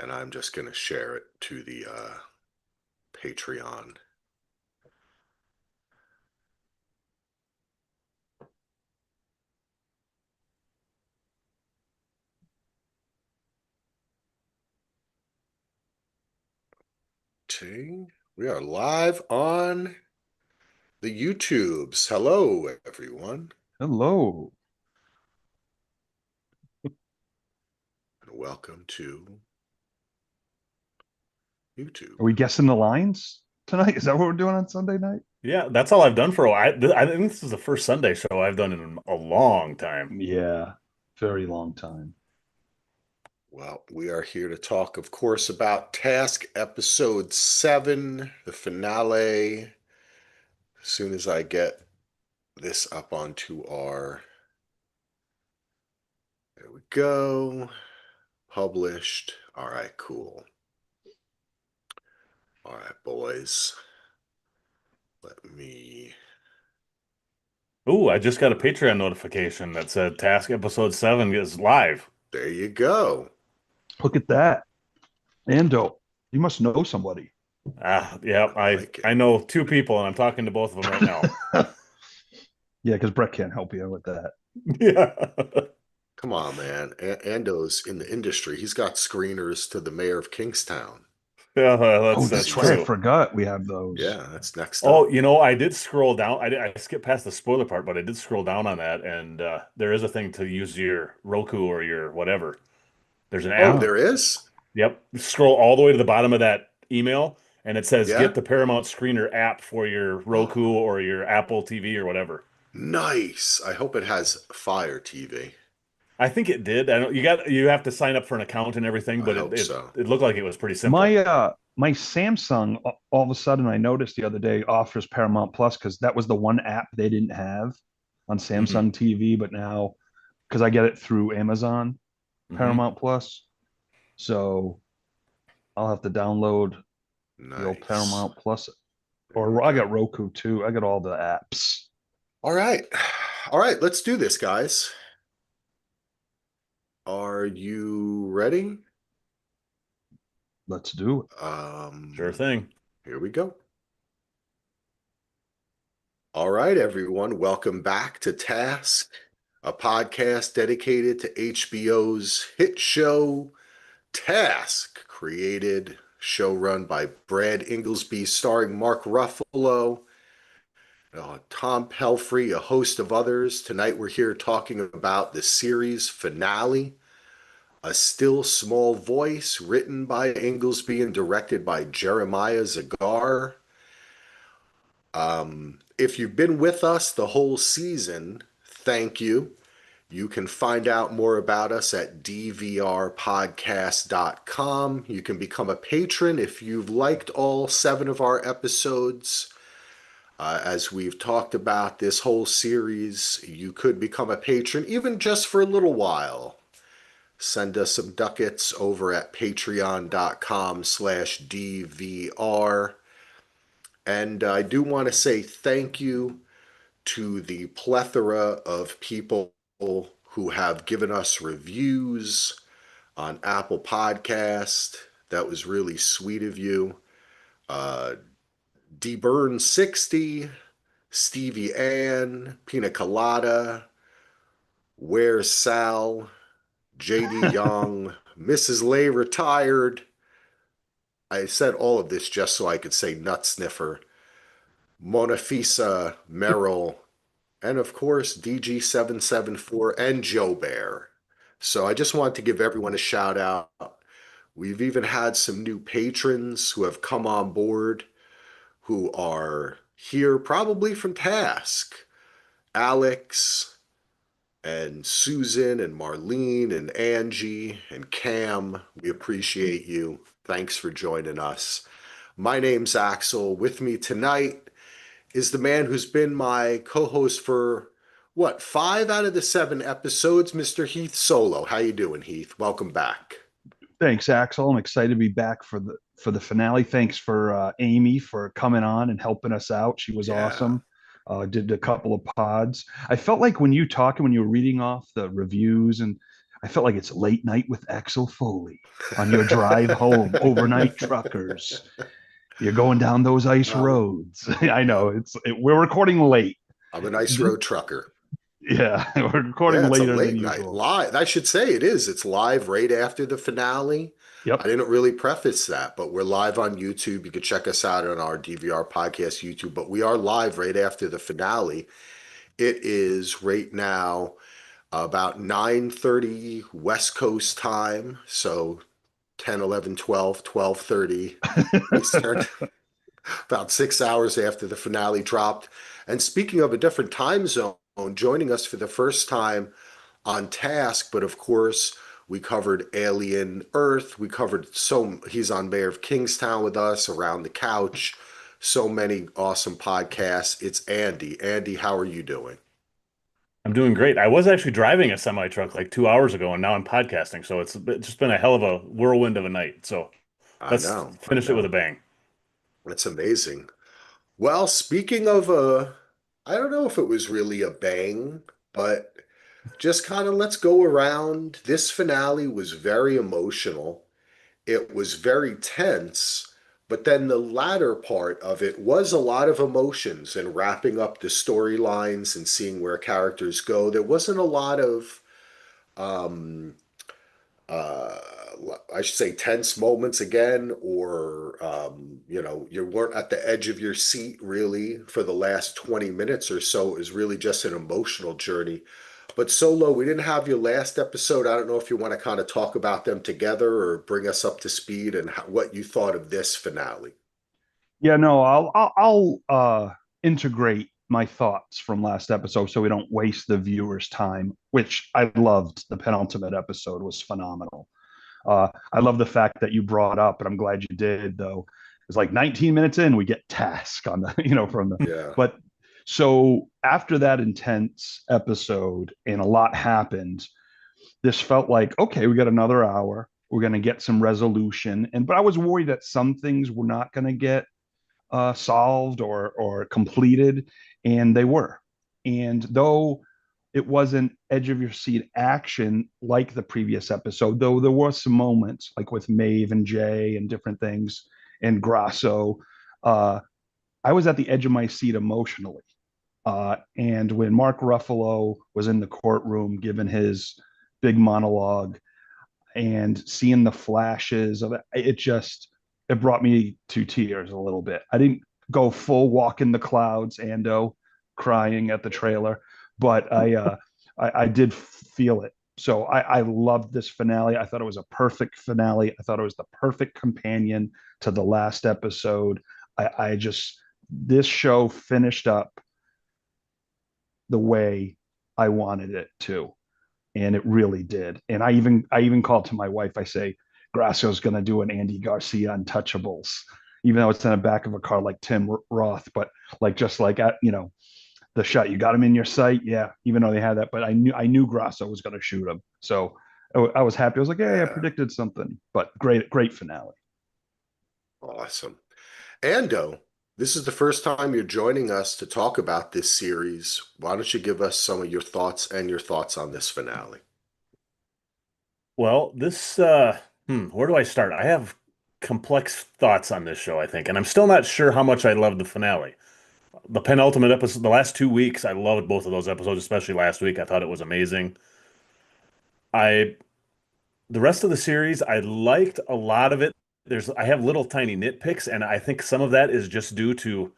and I'm just going to share it to the Patreon. We are live on the YouTubes. Hello, everyone. Hello. And welcome to YouTube. Are we guessing the lines tonight? Is that what we're doing on Sunday night? Yeah, that's all I've done for a while. I think this is the first Sunday show I've done in a long time. Yeah, very long time. Well, we are here to talk, of course, about Task Episode 7, the finale. As soon as I get this up onto our, there we go, published. All right, cool. All right, boys. Let me. Ooh, I just got a Patreon notification that said Task Episode 7 is live. There you go. Look at that. Ando, you must know somebody. Yeah, I like it. I know two people and I'm talking to both of them right now. Yeah, because Brett can't help you with that. Yeah. Come on, man. Ando's in the industry. He's got screeners to the mayor of Kingstown. Yeah, Oh, that's that's right. I true. forgot we have those. Yeah, that's next Oh, up. I did scroll down. I skipped past the spoiler part, but I did scroll down on that, and there is a thing to use your Roku or your whatever. There's an Oh, app. Oh, there is? Yep. Scroll all the way to the bottom of that email, and it says Yeah? get the Paramount Screener app for your Roku Oh, or your Apple TV or whatever. nice. I hope it has Fire TV. I think it did. I don't, you have to sign up for an account and everything, I but hope so. it looked like it was pretty simple. my Samsung all of a sudden I noticed the other day offers Paramount Plus because that was the one app they didn't have on Hmm. Samsung TV, but now because I get it through Amazon Hmm. Paramount Plus, so I'll have to download the old Nice. Paramount Plus, There we or I got go. Roku too. I got all the apps. All right. All right, let's do this, guys. Are you ready? Let's do it. Sure Um, thing. Here we go. All right, everyone. Welcome back to Task, a podcast dedicated to HBO's hit show Task, created, show run by Brad Inglesby, starring Mark Ruffalo, Tom Pelfrey, a host of others. Tonight we're here talking about the series finale, A Still Small Voice, written by Inglesby and directed by Jeremiah Zagar. If you've been with us the whole season, thank you. You can find out more about us at dvrpodcast.com. You can become a patron if you've liked all 7 of our episodes. As we've talked about this whole series, you could become a patron even just for a little while. Send us some ducats over at patreon.com/DVR. And I do want to say thank you to the plethora of people who have given us reviews on Apple Podcast. That was really sweet of you. Uh, DBurn60, Stevie Ann, Pina Colada, Where's Sal, JD Young, Mrs. Lay retired. I said all of this just so I could say Nut Sniffer, Monafisa Merrill, and of course DG774 and Joe Bear. So I just want to give everyone a shout out. We've even had some new patrons who have come on board who are here probably from Task. Alex and Susan and Marlene and Angie and Cam, we appreciate you. Thanks for joining us. My name's Axel. With me tonight is the man who's been my co-host for what, 5 out of the 7 episodes, Mr. Heath Solo. How you doing, Heath? Welcome back. Thanks, Axel. I'm excited to be back for the finale. Thanks for Amy for coming on and helping us out. She was Yeah. awesome. Did a couple of pods. I felt like when you were reading off the reviews, and I felt like it's late night with Axel Foley on your drive home, overnight truckers. You're going down those ice Um, roads. I know we're recording late. I'm a nice road trucker. Yeah, we're Yeah, recording it's a later than late night usual. live. I should say it is. It's live right after the finale. I Yep. didn't really preface that, but we're live on YouTube. You can check us out on our DVR podcast YouTube, but we are live right after the finale. It is right now about 9:30 West Coast time, so 10, 11, 12, 12:30 Eastern, about 6 hours after the finale dropped. And speaking of a different time zone, joining us for the first time on task, but of course, we covered Alien Earth. We covered he's on Mayor of Kingstown with us, Around the Couch, so many awesome podcasts. It's Andy. Andy, how are you doing? I'm doing great. I was actually driving a semi truck like 2 hours ago, and now I'm podcasting. So it's just been a hell of a whirlwind of a night. So I let's know, I finish it with a know. bang. It's amazing. Well, speaking of I don't know if it was really a bang, but just kind of let's go around. This finale was very emotional. It was very tense, but then the latter part of it was a lot of emotions and wrapping up the storylines and seeing where characters go. There wasn't a lot of um uh I should say tense moments again, or you weren't at the edge of your seat really for the last 20 minutes or so. It was really just an emotional journey. But Solo, we didn't have your last episode. I don't know if you want to kind of talk about them together or bring us up to speed and what you thought of this finale. Yeah, no, I'll integrate my thoughts from last episode so we don't waste the viewers' time, which I loved. The penultimate episode was phenomenal. I love the fact that you brought up, and I'm glad you did, though. It's like 19 minutes in, we get task on the, from the, Yeah. but so after that intense episode and a lot happened, this felt like, okay, we got another hour. We're going to get some resolution. But I was worried that some things were not going to get solved or completed, and they were. And though it wasn't edge of your seat action like the previous episode, though there were some moments like with Maeve and Jay and different things and Grasso, uh, I was at the edge of my seat emotionally. And when Mark Ruffalo was in the courtroom giving his big monologue and seeing the flashes of it, it brought me to tears a little bit. I didn't go full walk in the clouds, Ando, crying at the trailer, but I did feel it. So I loved this finale. I thought it was a perfect finale. I thought it was the perfect companion to the last episode. I just This show finished up the way I wanted it to, and it really did. And I even called to my wife. I say, Grasso's going to do an Andy Garcia Untouchables, even though it's in the back of a car like Tim Roth, but like just like at the shot, you got him in your sight, yeah. Even though they had that, but I knew Grasso was going to shoot him, so I was happy. I was like, hey, I Yeah. predicted something, but great finale. Awesome. Ando, this is the first time you're joining us to talk about this series. Why don't you give us some of your thoughts and your thoughts on this finale? Well, this where do I start? I have complex thoughts on this show, I think, and I'm still not sure how much I loved the finale. The penultimate episode, the last 2 weeks, I loved both of those episodes, especially last week. I thought it was amazing. I The rest of the series, I liked a lot of it. I have little tiny nitpicks, and I think some of that is just due to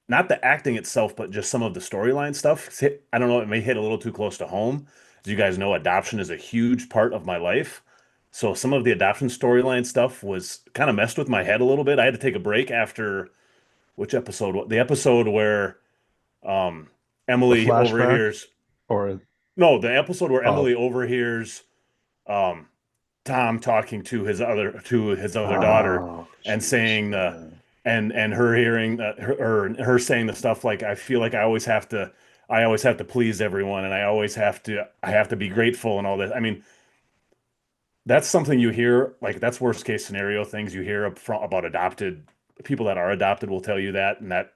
not the acting itself, but just some of the storyline stuff. I don't know, it may hit a little too close to home. As you guys know, adoption is a huge part of my life. So some of the adoption storyline stuff was kind of messed with my head a little bit. I had to take a break after which episode? The episode where um The Emily flashback overhears or no, the episode where oh Emily overhears um Tom talking to his other daughter oh and jeez, saying yeah. and her hearing her saying the stuff like I feel like I always have to please everyone and I have to be grateful and all that. I mean, that's something you hear, like that's worst case scenario things you hear about adopted people that are adopted will tell you that, and that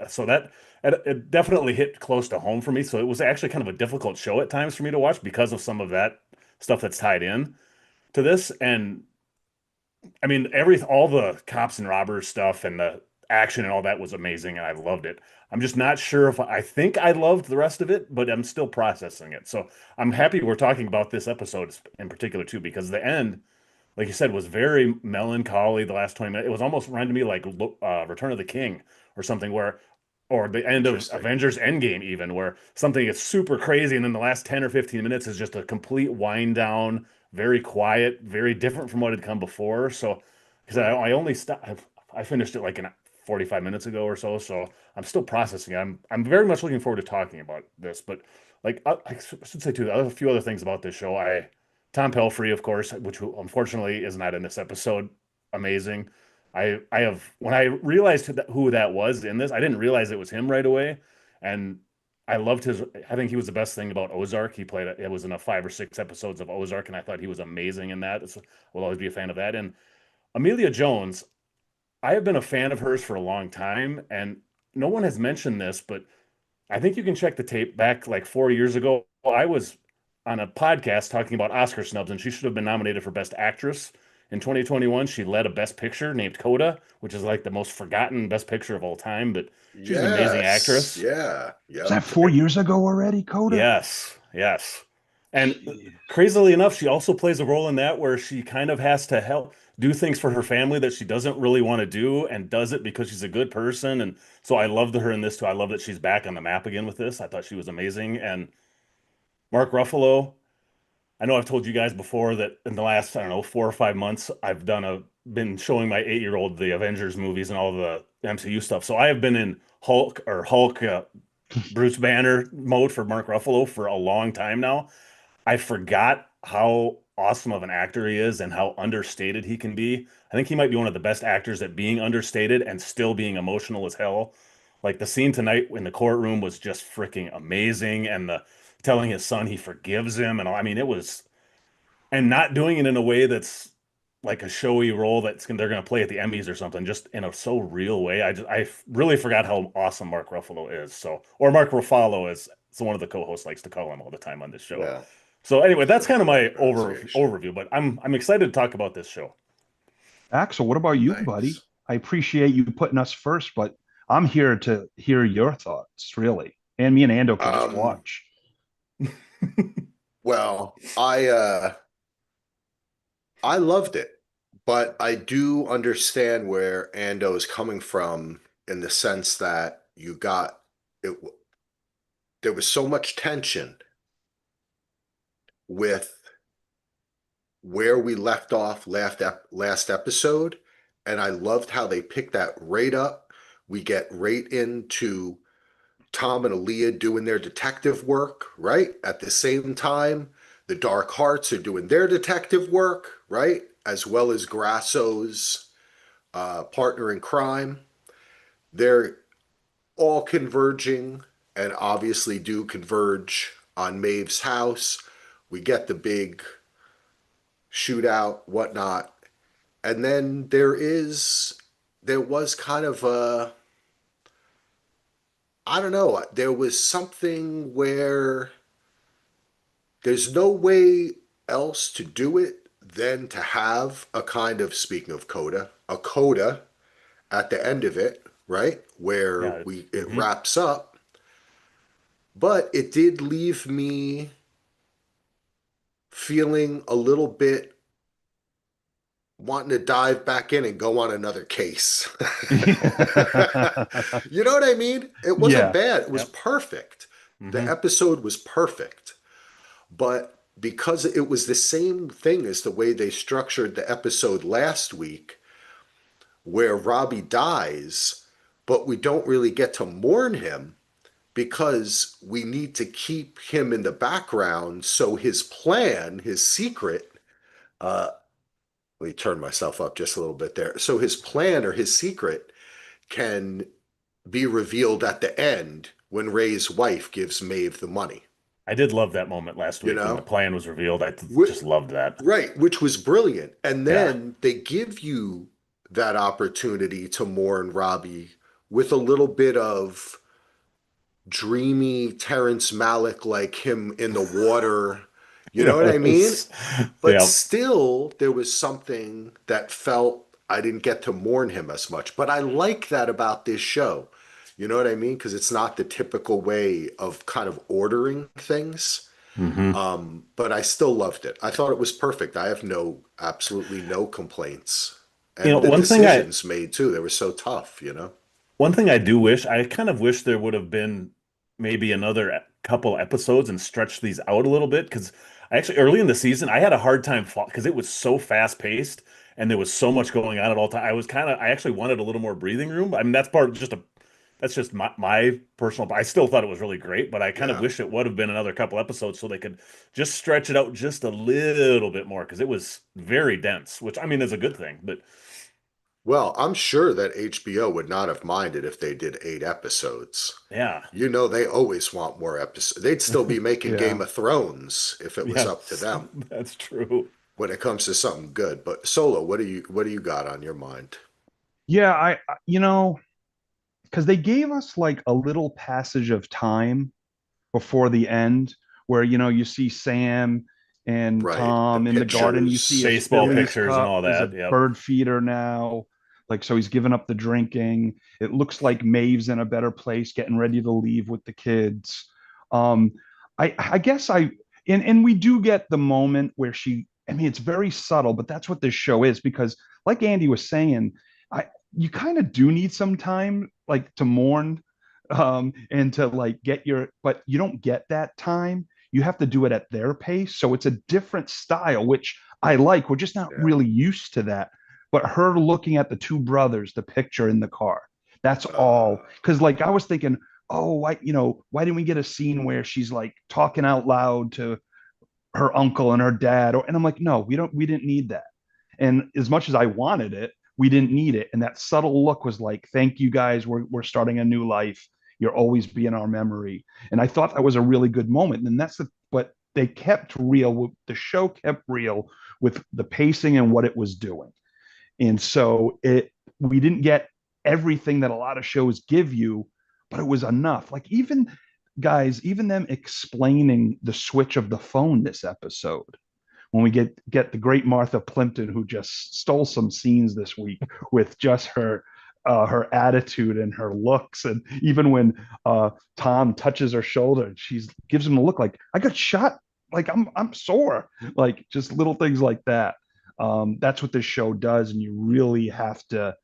So that it definitely hit close to home for me. So it was actually kind of a difficult show at times for me to watch because of some of that stuff that's tied in to this. And I mean, all the cops and robbers stuff and the action and all that was amazing, and I loved it. I'm just not sure if I think I loved the rest of it, but I'm still processing it. So I'm happy we're talking about this episode in particular too, because the end, like you said, was very melancholy. The last 20 minutes, it was almost reminded me like Return of the King or something, or the end of Interesting. Avengers Endgame, even where something is super crazy, and then the last 10 or 15 minutes is just a complete wind down, very quiet, very different from what had come before. So, because I only stopped, I finished it like 45 minutes ago or so, so I'm still processing it. I'm very much looking forward to talking about this, but like I should say too, there are a few other things about this show. Tom Pelphrey, of course, which unfortunately is not in this episode. Amazing. I have when I realized who that was in this, I didn't realize it was him right away, and I loved his. I think he was the best thing about Ozark. He played it was in a 5 or 6 episodes of Ozark, and I thought he was amazing in that. Will always be a fan of that. And Amelia Jones, I have been a fan of hers for a long time, and no one has mentioned this, but I think you can check the tape back like 4 years ago. I was on a podcast talking about Oscar snubs, and she should have been nominated for Best Actress in 2021. She led a Best Picture named Coda, which is like the most forgotten Best Picture of all time, but she's an amazing Yes. actress. Yeah. Was that Yep. 4 years ago already, Coda? Yes, yes. And Jeez. crazily enough, she also plays a role in that where she kind of has to help do things for her family that she doesn't really want to do and does it because she's a good person. And so I loved her in this too. I love that she's back on the map again with this. I thought she was amazing. And Mark Ruffalo, I know I've told you guys before that in the last, I don't know, 4 or 5 months, I've been showing my 8 year old the Avengers movies and all the MCU stuff. So I have been in Hulk Bruce Banner mode for Mark Ruffalo for a long time now. I forgot how awesome of an actor he is and how understated he can be. I think he might be one of the best actors at being understated and still being emotional as hell. Like the scene tonight in the courtroom was just freaking amazing, and the telling his son he forgives him, and all, I mean, it was, and not doing it in a way that's like a showy role they're going to play at the Emmys or something, just in a so real way. I really forgot how awesome Mark Ruffalo is. So, or Mark Ruffalo is, so one of the co-hosts likes to call him all the time on this show. Yeah. So anyway, that's Sure. kind of my Pronunciation. overview, but I'm excited to talk about this show. Axel, what about you, Nice. buddy? I appreciate you putting us first, but I'm here to hear your thoughts, really. And me and Ando can just Um, watch. well, I loved it, but I do understand where Ando is coming from in the sense that it there was so much tension with where we left off last episode, and I loved how they picked that right up. We get right into Tom and Aaliyah doing their detective work, right? At the same time, the Dark Hearts are doing their detective work, right? As well as Grasso's partner in crime. They're all converging and obviously do converge on Maeve's house. We get the big shootout, whatnot. And then there was kind of I don't know, there was something where there's no way else to do it than to have a kind of, speaking of coda, a coda at the end of it, right? Where Yeah. it Mhm. wraps up. But it did leave me feeling a little bit wanting to dive back in and go on another case. You know what I mean? It wasn't Yeah. bad. It was Yep. perfect. The Hmm. episode was perfect. But because it was the same thing as the way they structured the episode last week, where Robbie dies, but we don't really get to mourn him because we need to keep him in the background. So his plan, his secret, uh, let me turn myself up just a little bit there. So his plan or his secret can be revealed at the end when Ray's wife gives Maeve the money, I did love that moment last you week when the know? plan was revealed. I Wh- just loved that. Right, which was brilliant. And Yeah. then they give you that opportunity to mourn Robbie with a little bit of dreamy Terrence Malick, like him in the water. You know what I mean? Yes. But Yeah. still, there was something that felt I didn't get to mourn him as much. But I like that about this show. You know what I mean? Because it's not the typical way of kind of ordering things. Hmm. But I still loved it. I thought it was perfect. I have absolutely no complaints. You know, And the decisions made too, they were so tough, you know? one thing I do wish, I kind of wish there would have been maybe another couple episodes and stretch these out a little bit because I actually early in the season I had a hard time because it was so fast paced and there was so much going on at all time. I actually wanted a little more breathing room. I mean, that's just my personal. I still thought it was really great, but I kind of Yeah. wish it would have been another couple episodes so they could just stretch it out just a little bit more because it was very dense, which I mean is a good thing. But Well, I'm sure that HBO would not have minded if they did 8 episodes. yeah, You know, they always want more episodes. They'd still be making Game Yeah. of Thrones if it was up to yes, them that's true. when it comes to something good. But Solo, what do you got on your mind? Yeah, you know, because they gave us like a little passage of time before the end where, you see Sam and Right, the Tom in the garden. You see his pictures. Baseball Yeah. Phillies pictures and cup all is that. a Yep. bird feeder now. Like, so he's given up the drinking. It looks like Maeve's in a better place, getting ready to leave with the kids. Um, I guess and we do get the moment where I mean, it's very subtle, but that's what this show is because, like Andy was saying, you kind of do need some time, like to mourn, and to like but you don't get that time. You have to do it at their pace. So it's a different style, which I like. We're just not Yeah. really used to that. But her looking at the two brothers, the picture in the car, that's Uh, all. Because like I was thinking, oh, why didn't we get a scene where she's like talking out loud to her uncle and her dad? And I'm like, no, we didn't need that. And as much as I wanted it, we didn't need it. And that subtle look was like, thank you guys. We're starting a new life. You'll always be in our memory. And I thought that was a really good moment. And but they kept real. The show kept real with the pacing and what it was doing. And so we didn't get everything that a lot of shows give you, but it was enough. Like even them explaining the switch of the phone this episode when we get the great Martha Plimpton, who just stole some scenes this week with just her attitude and her looks, and even when Tom touches her shoulder, she gives him a look like I got shot, like I'm sore, like just little things like that. That's what this show does, and you really have to,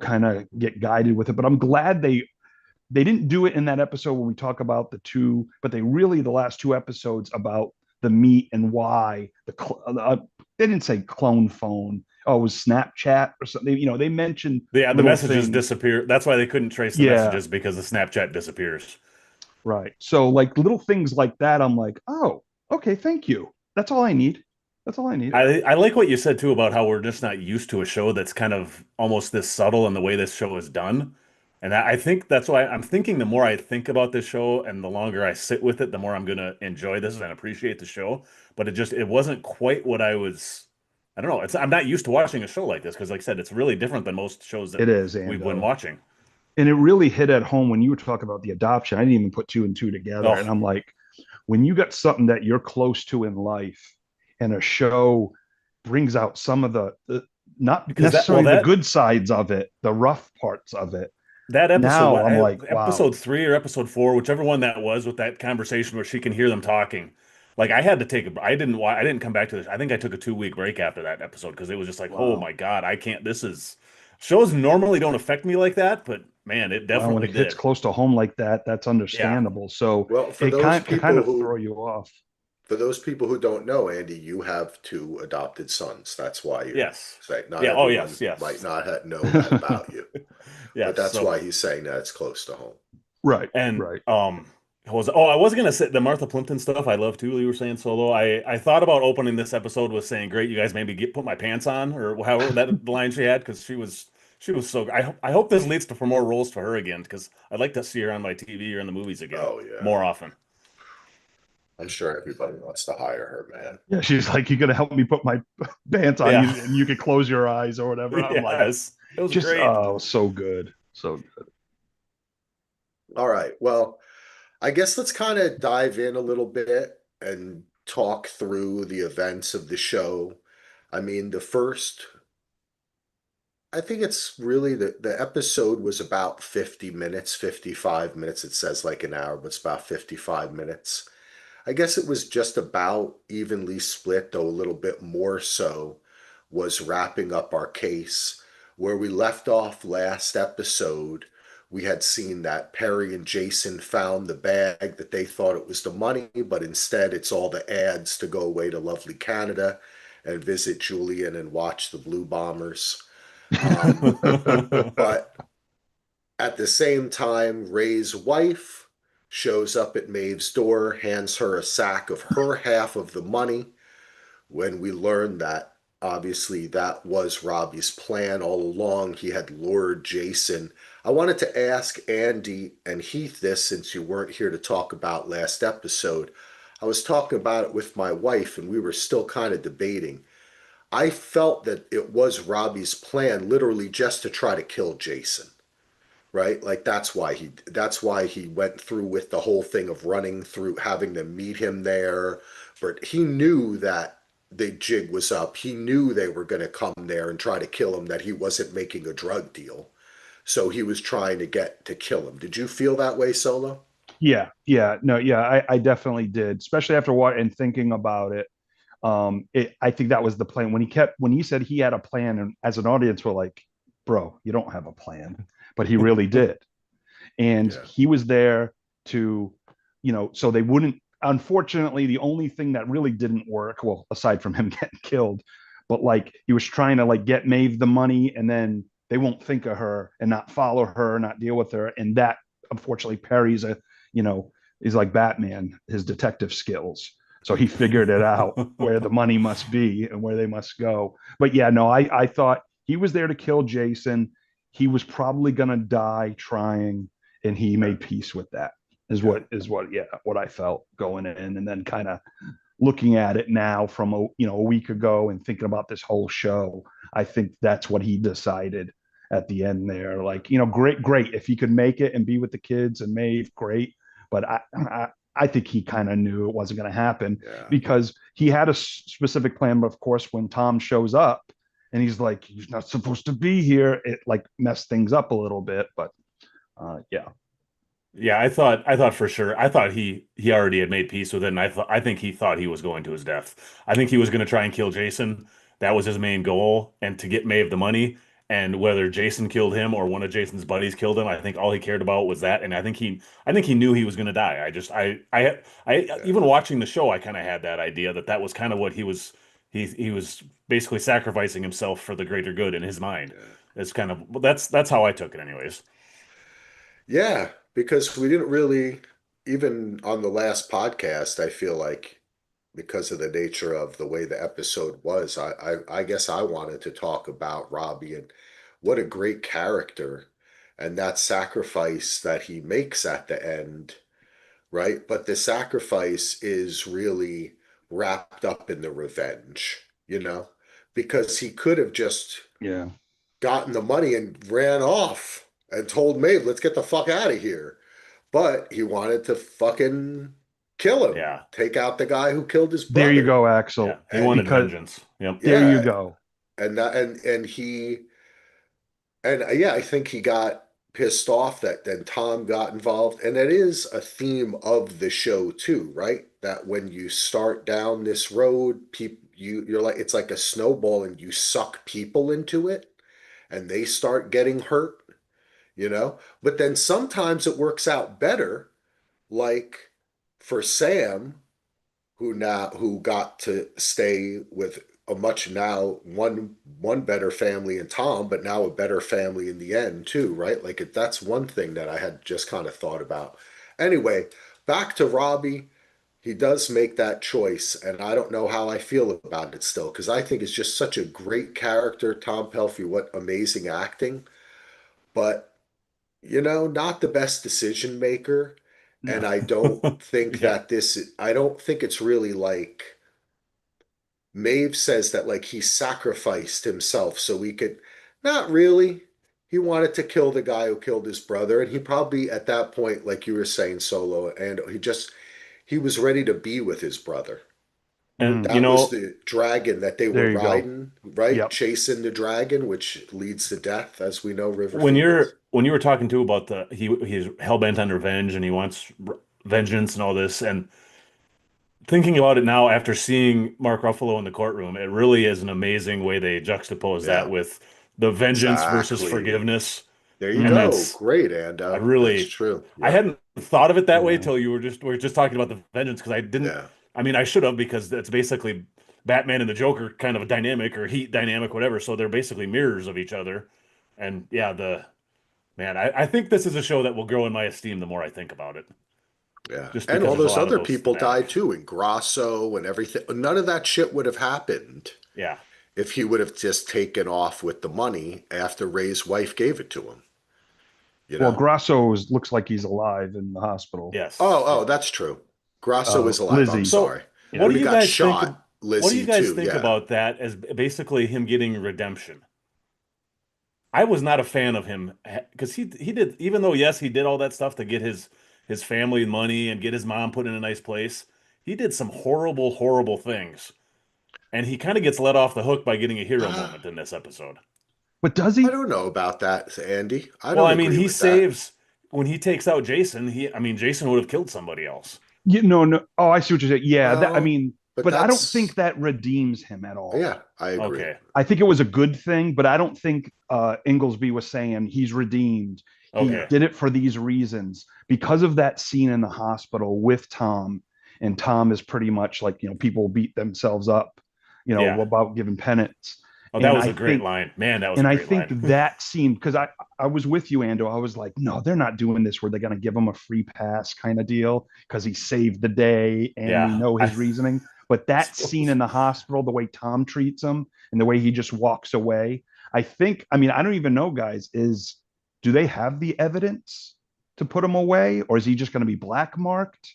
kind of get guided with it. But I'm glad they didn't do it in that episode when we talk about the two, but the last two episodes about the meat and why they didn't say clone phone. Oh, it was Snapchat or something. They mentioned Yeah, the little messages things. disappear. That's why they couldn't trace the Yeah, messages because the Snapchat disappears. right. So like little things like that, I'm like, oh, okay, thank you. That's all I need. That's all I need. I like what you said too about how we're just not used to a show that's kind of almost this subtle in the way this show is done. And I think that's why I'm thinking the more I think about this show and the longer I sit with it, the more I'm gonna enjoy this and appreciate the show. But it wasn't quite what I don't know. I'm not used to watching a show like this because like I said, it's really different than most shows that It is, we've been Ando. watching. And it really hit at home when you were talking about the adoption. I didn't even put two and two together. Oh, And I'm like, when you got something that you're close to in life and a show brings out some of the not because necessarily the good sides of it, the rough parts of it. that episode, Now I'm like, wow. episode 3 or episode 4, whichever one that was, with that conversation where she can hear them talking. Like I had to take a, I didn't come back to this. I think I took a 2 week break after that episode because it was just like, oh Wow. my God, I can't. This is shows normally don't affect me like that, but man, it Well, when definitely it hits did. close to home like that, that's Yeah, understandable. So well, for it those kind people of who throw you off. For those people who don't know, Andy, you have two adopted sons. That's why you're yes, saying not yeah, oh everyone yes, might yes, not know that about you, but yes. that's So why he's saying that it's close to home. Right, and right. I was gonna say the Martha Plimpton stuff. I love too. You were saying solo. I thought about opening this episode with saying, "Great, you guys maybe put my pants on," or however that line she had because she was so. I hope this leads to for more roles for her again because I'd like to see her on my TV or in the movies again Oh yeah, more often. I'm sure everybody wants to hire her, man. Yeah, she's like, "You're gonna help me put my pants on Yeah. you, and you can close your eyes or whatever." I'm like, Yes, it was just great. so good, So All right. Well, I guess let's kind of dive in a little bit and talk through the events of the show. I mean, I think it's really the episode was about 50 minutes, 55 minutes. It says like an hour, but it's about 55 minutes. I guess it was just about evenly split, though a little bit more so was wrapping up our case. Where we left off last episode, we had seen that Perry and Jason found the bag that they thought it was the money, but instead it's all the ads to go away to lovely Canada and visit Julian and watch the Blue Bombers. Um, but at the same time, Ray's wife shows up at Maeve's door, hands her a sack of her half of the money. When we learn that obviously that was Robbie's plan all along, he had lured Jason. I wanted to ask Andy and Heath this since you weren't here to talk about last episode. I was talking about it with my wife and we were still kind of debating. I felt that it was Robbie's plan literally just to try to kill Jason, right? Like that's why he went through with the whole thing of running through having them meet him there. But he knew that the jig was up. He knew they were going to come there and try to kill him, that he wasn't making a drug deal. So he was trying to get to kill him. Did you feel that way, Solo? yeah, yeah, no, yeah, I definitely did, especially after what and thinking about it. I think that was the plan when he said he had a plan, and as an audience, we're like, bro, you don't have a plan, but he really did. And Yeah. he was there to, so they wouldn't. Unfortunately, the only thing that really didn't work, well, aside from him getting killed, but like he was trying to like get Maeve the money, and then they won't think of her and not follow her, not deal with her, and that unfortunately Perry's you know, he's like Batman, his detective skills. So he figured it out where the money must be and where they must go. But yeah, no, I thought he was there to kill Jason. He was probably gonna die trying, and he Yeah. made peace with that. Yeah. Yeah, what I felt going in, and then kind of looking at it now from a week ago and thinking about this whole show. I think that's what he decided at the end there. Like, great if he could make it and be with the kids and Maeve, great. But I think he kind of knew it wasn't going to happen Yeah. because he had a specific plan. But of course, when Tom shows up and he's like, he's not supposed to be here, it like messed things up a little bit. But yeah, Yeah, I thought for sure. I thought he already had made peace with it, and I think he thought he was going to his death. I think he was going to try and kill Jason. That was his main goal, and to get Maeve the money. And whether Jason killed him or one of Jason's buddies killed him, I think all he cared about was that. And I think he knew he was going to die. I Yeah. even watching the show, I kind of had that idea that was kind of what he was. He was basically sacrificing himself for the greater good in his mind. Yeah. It's kind of that's how I took it, anyways. Yeah, because we didn't really, even on the last podcast, I feel like because of the nature of the way the episode was, I guess I wanted to talk about Robbie and what a great character and that sacrifice that he makes at the end, right? But the sacrifice is really wrapped up in the revenge, because he could have just yeah. gotten the money and ran off and told Maeve, let's get the fuck out of here. But he wanted to fucking kill him, Yeah. take out the guy who killed his There you brother. go, Yeah, Axel. he And wanted Because vengeance. Yep. there you yeah, go. and I think he got pissed off that then Tom got involved. And that is a theme of the show too, right? That when you start down this road, you're like it's like a snowball and you suck people into it and they start getting hurt. But then sometimes it works out better, like for Sam, who got to stay with a much now one better family in Tom, but now a better family in the end too, right? Like that's one thing that I had just kind of thought about. Anyway, back to Robbie. He does make that choice, and I don't know how I feel about it still, because I think it's just such a great character. Tom Pelphy, what amazing acting, but not the best decision maker. And No. I don't think Yeah. that I don't think it's really like Maeve says that like he sacrificed himself so we could, not really. he wanted to kill the guy who killed his brother, and he probably at that point, like you were saying, Solo, and he was ready to be with his brother. And Mm, you That was know, the dragon that they were there you go. riding, right? Yep. Chasing the dragon, which leads to death, as we know River when Phoenix. you were talking too about he's hell bent on revenge and he wants vengeance and all this, and thinking about it now after seeing Mark Ruffalo in the courtroom, it really is an amazing way they juxtapose that Yeah, with the vengeance versus exactly. forgiveness. There you And Mm, go. that's Great, I Ando. That's really true. I Yep. hadn't thought of it that way yeah. till we were just talking about the vengeance because I didn't Yeah. I mean I should have because it's basically Batman and the Joker kind of a dynamic or heat dynamic, whatever. So they're basically mirrors of each other. And yeah, the man, I think this is a show that will grow in my esteem the more I think about it. Yeah. Just And because all there's a those lot of other those people died thematics. too, and Grasso and everything. None of that shit would have happened Yeah. if he would have just taken off with the money after Ray's wife gave it to him, you Well, know? Looks like he's alive in the hospital. Yes. Oh, Yeah. that's true. Grasso is alive. I'm Lizzie. sorry. So, what Yeah. do When he you got guys think? shot, What do you Lizzie guys too. think Yeah. about that as basically him getting redemption? I was not a fan of him because he did, even though yes he did all that stuff to get his family money and get his mom put in a nice place. He did some horrible things, and he kind of gets let off the hook by getting a hero Ah, moment in this episode. But does I he? don't know about that, Andy. I Well, don't I mean, agree he with that. saves when he takes out Jason. I mean, Jason would have killed somebody else. You know, no. Oh, I see what you're saying. Yeah, I Well, mean, but but I don't think that's, that redeems him at all. yeah, I agree. Okay, I think it was a good thing, but I don't think Inglesby was saying he's redeemed. He Yeah. okay, did it for these reasons because of that scene in the hospital with Tom, and Tom is pretty much like people beat themselves up, yeah. about giving penance, Oh, that and was I a great think line, man. That was a and I great think line. that scene, because I was with you, Ando. I was like, no, they're not doing this where they're going to give him a free pass kind of deal because he saved the day and we Yeah, know I his reasoning. But that scene suppose. in the hospital, the way Tom treats him and the way he just walks away, I mean, I don't even know, guys, do they have the evidence to put him away or is he just going to be black marked?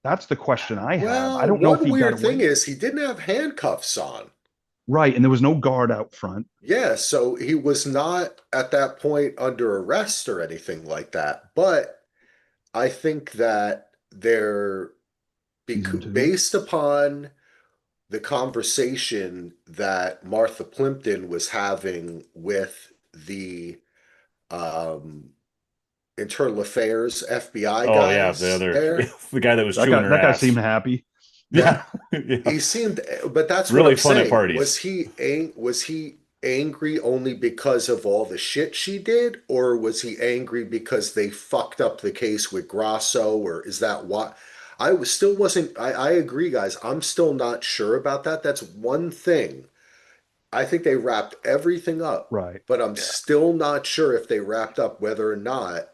That's the question I have. I Well, don't know if one he got weird away. thing is he didn't have handcuffs on. Right. And there was no guard out front. Yeah, so he was not at that point under arrest or anything like that. But I think that Season two. based upon the conversation that Martha Plimpton was having with the um, Internal Affairs FBI Oh yeah, the guys other there, the guy that was That chewing guy, her that guy seemed ass. happy. Yeah, that yeah. he seemed, but that's what Really I'm fun at saying. parties. Was he angry only because of all the shit she did, or was he angry because they fucked up the case with Grasso, or is that what? Still wasn't. I agree, guys. I'm still not sure about that. That's one thing. I think they wrapped everything up, Right. but I'm Yeah. still not sure if they wrapped up whether or not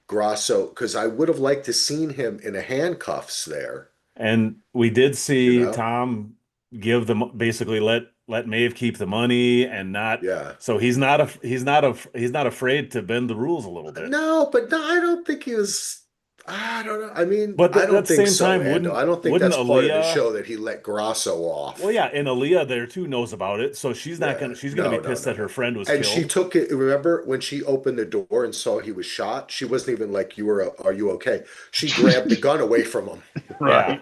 Grasso, because I would have liked to seen him in a handcuffs there. And we did You see know? Tom give them basically let Maeve keep the money and not Yeah. so he's not afraid to bend the rules a little bit. No, but no, I don't think he was. I don't know. I mean, But I at don't the think same so, time, Ando. I don't think wouldn't that's part of the Aaliyah? show that he let Grasso Well, off. yeah, and Aaliyah there too knows about it, so Yeah, she's gonna be no, no, pissed no, that her no. friend was And she killed. took it. Remember when she opened the door and saw he was shot? She wasn't even like, Are you okay?" She grabbed the gun away from him, Yeah, Right.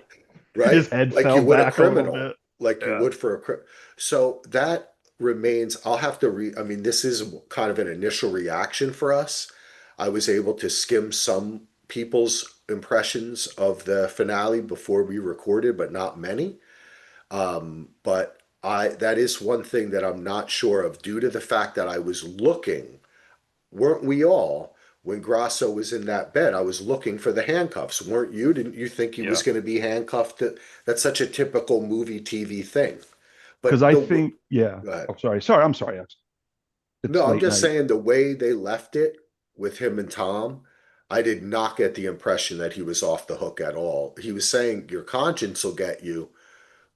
right? His head Like fell you would a back a little criminal, bit. like you Yeah. would for a criminal. So that remains. I'll have to I mean, this is kind of an initial reaction for us. I was able to skim some people's impressions of the finale before we recorded, but not many. But I that is one thing that I'm not sure of due to the fact that I was looking, weren't we all, when Grasso was in that bed, I was looking for the handcuffs, weren't you? Didn't you think he was yeah. going to be handcuffed? That's such a typical movie TV thing. Because But I the think, yeah. go ahead. Oh, sorry. Sorry. I'm sorry. No, It's I'm late just night. saying the way they left it with him and Tom, I did not get the impression that he was off the hook at all. He was saying your conscience will get you,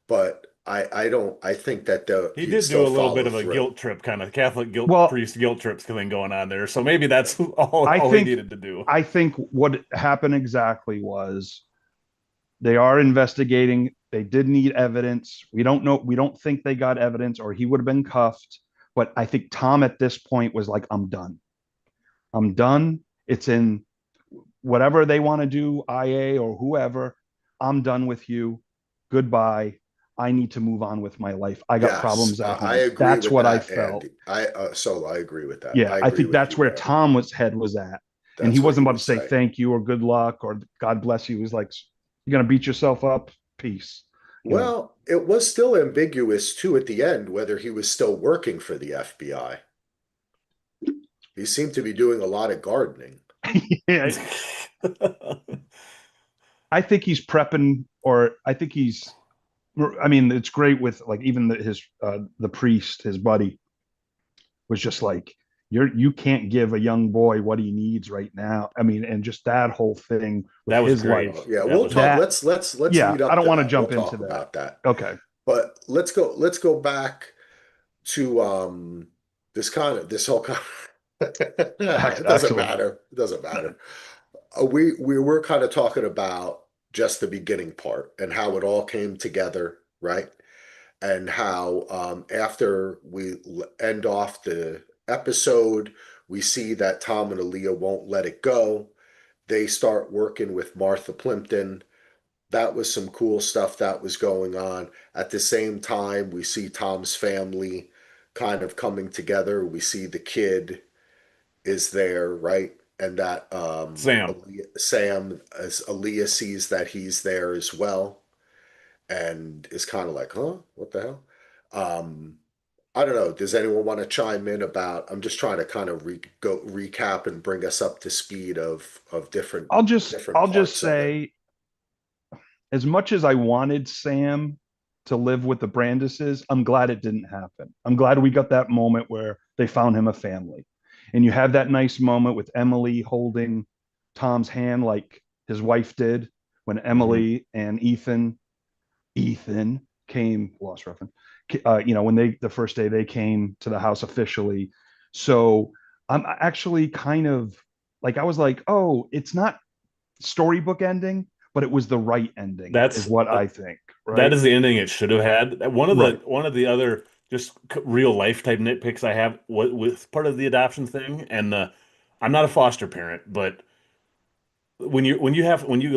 but I don't. I think that He he'd did do still a little follow bit of a through. guilt trip, kind of Catholic guilt Well, priest guilt trips thing going on there. So maybe that's I all he think needed to do. I think what happened exactly was they are investigating. They did need evidence. We don't know. We don't think they got evidence, or he would have been cuffed. But I think Tom at this point was like, I'm done. I'm done. It's in whatever they want to do, IA or whoever. I'm done with you. Goodbye. I need to move on with my life. I got Yes, problems at I home. agree That's with what I that, felt. Andy. Solo, I agree with that. Yeah, I I agree think with that's you where there. Tom's head was at. And he That's what wasn't he about to was say saying. thank you or good luck or God bless you. He was like, you're going to beat yourself up. Peace. You know, Well, it was still ambiguous too at the end whether he was still working for the FBI. He seemed to be doing a lot of gardening. yeah, I think he's prepping, or I think he's, I mean, it's great with like even the priest, his buddy, was just like, you can't give a young boy what he needs right now. I mean, and just that whole thing with That was his great. life. Oh, yeah, That we'll was talk. great. That Let's yeah, lead I up don't to want to that. We'll jump into talk that. about that. Okay. But let's go back to this whole kind it doesn't Excellent. matter. It doesn't matter. We were kind of talking about just the beginning part and how it all came together, right? And how after we end off the episode, we see that Tom and Aaliyah won't let it go. They start working with Martha Plimpton. That was some cool stuff that was going on. At the same time, we see Tom's family kind of coming together. We see the kid is there, right? And that Sam. Sam, as Aaliyah sees that he's there as well, and is kind of like, huh, what the hell? Um, I don't know. Does anyone want to chime in about? I'm just trying to kind of recap and bring us up to speed of different I'll just parts of it. say, as much as I wanted Sam to live with the Brandises, I'm glad it didn't happen. I'm glad we got that moment where they found him a family. And you have that nice moment with Emily holding Tom's hand like his wife did when Mhm. Emily and Ethan came, lost reference, when the first day they came to the house officially. So I'm actually kind of like, I was like, oh, it's not storybook ending, but it was the right ending, is That's what I think. that Right. is the ending it should have had. Right. One of the other just real life type nitpicks I have with part of the adoption thing, and I'm not a foster parent, but when you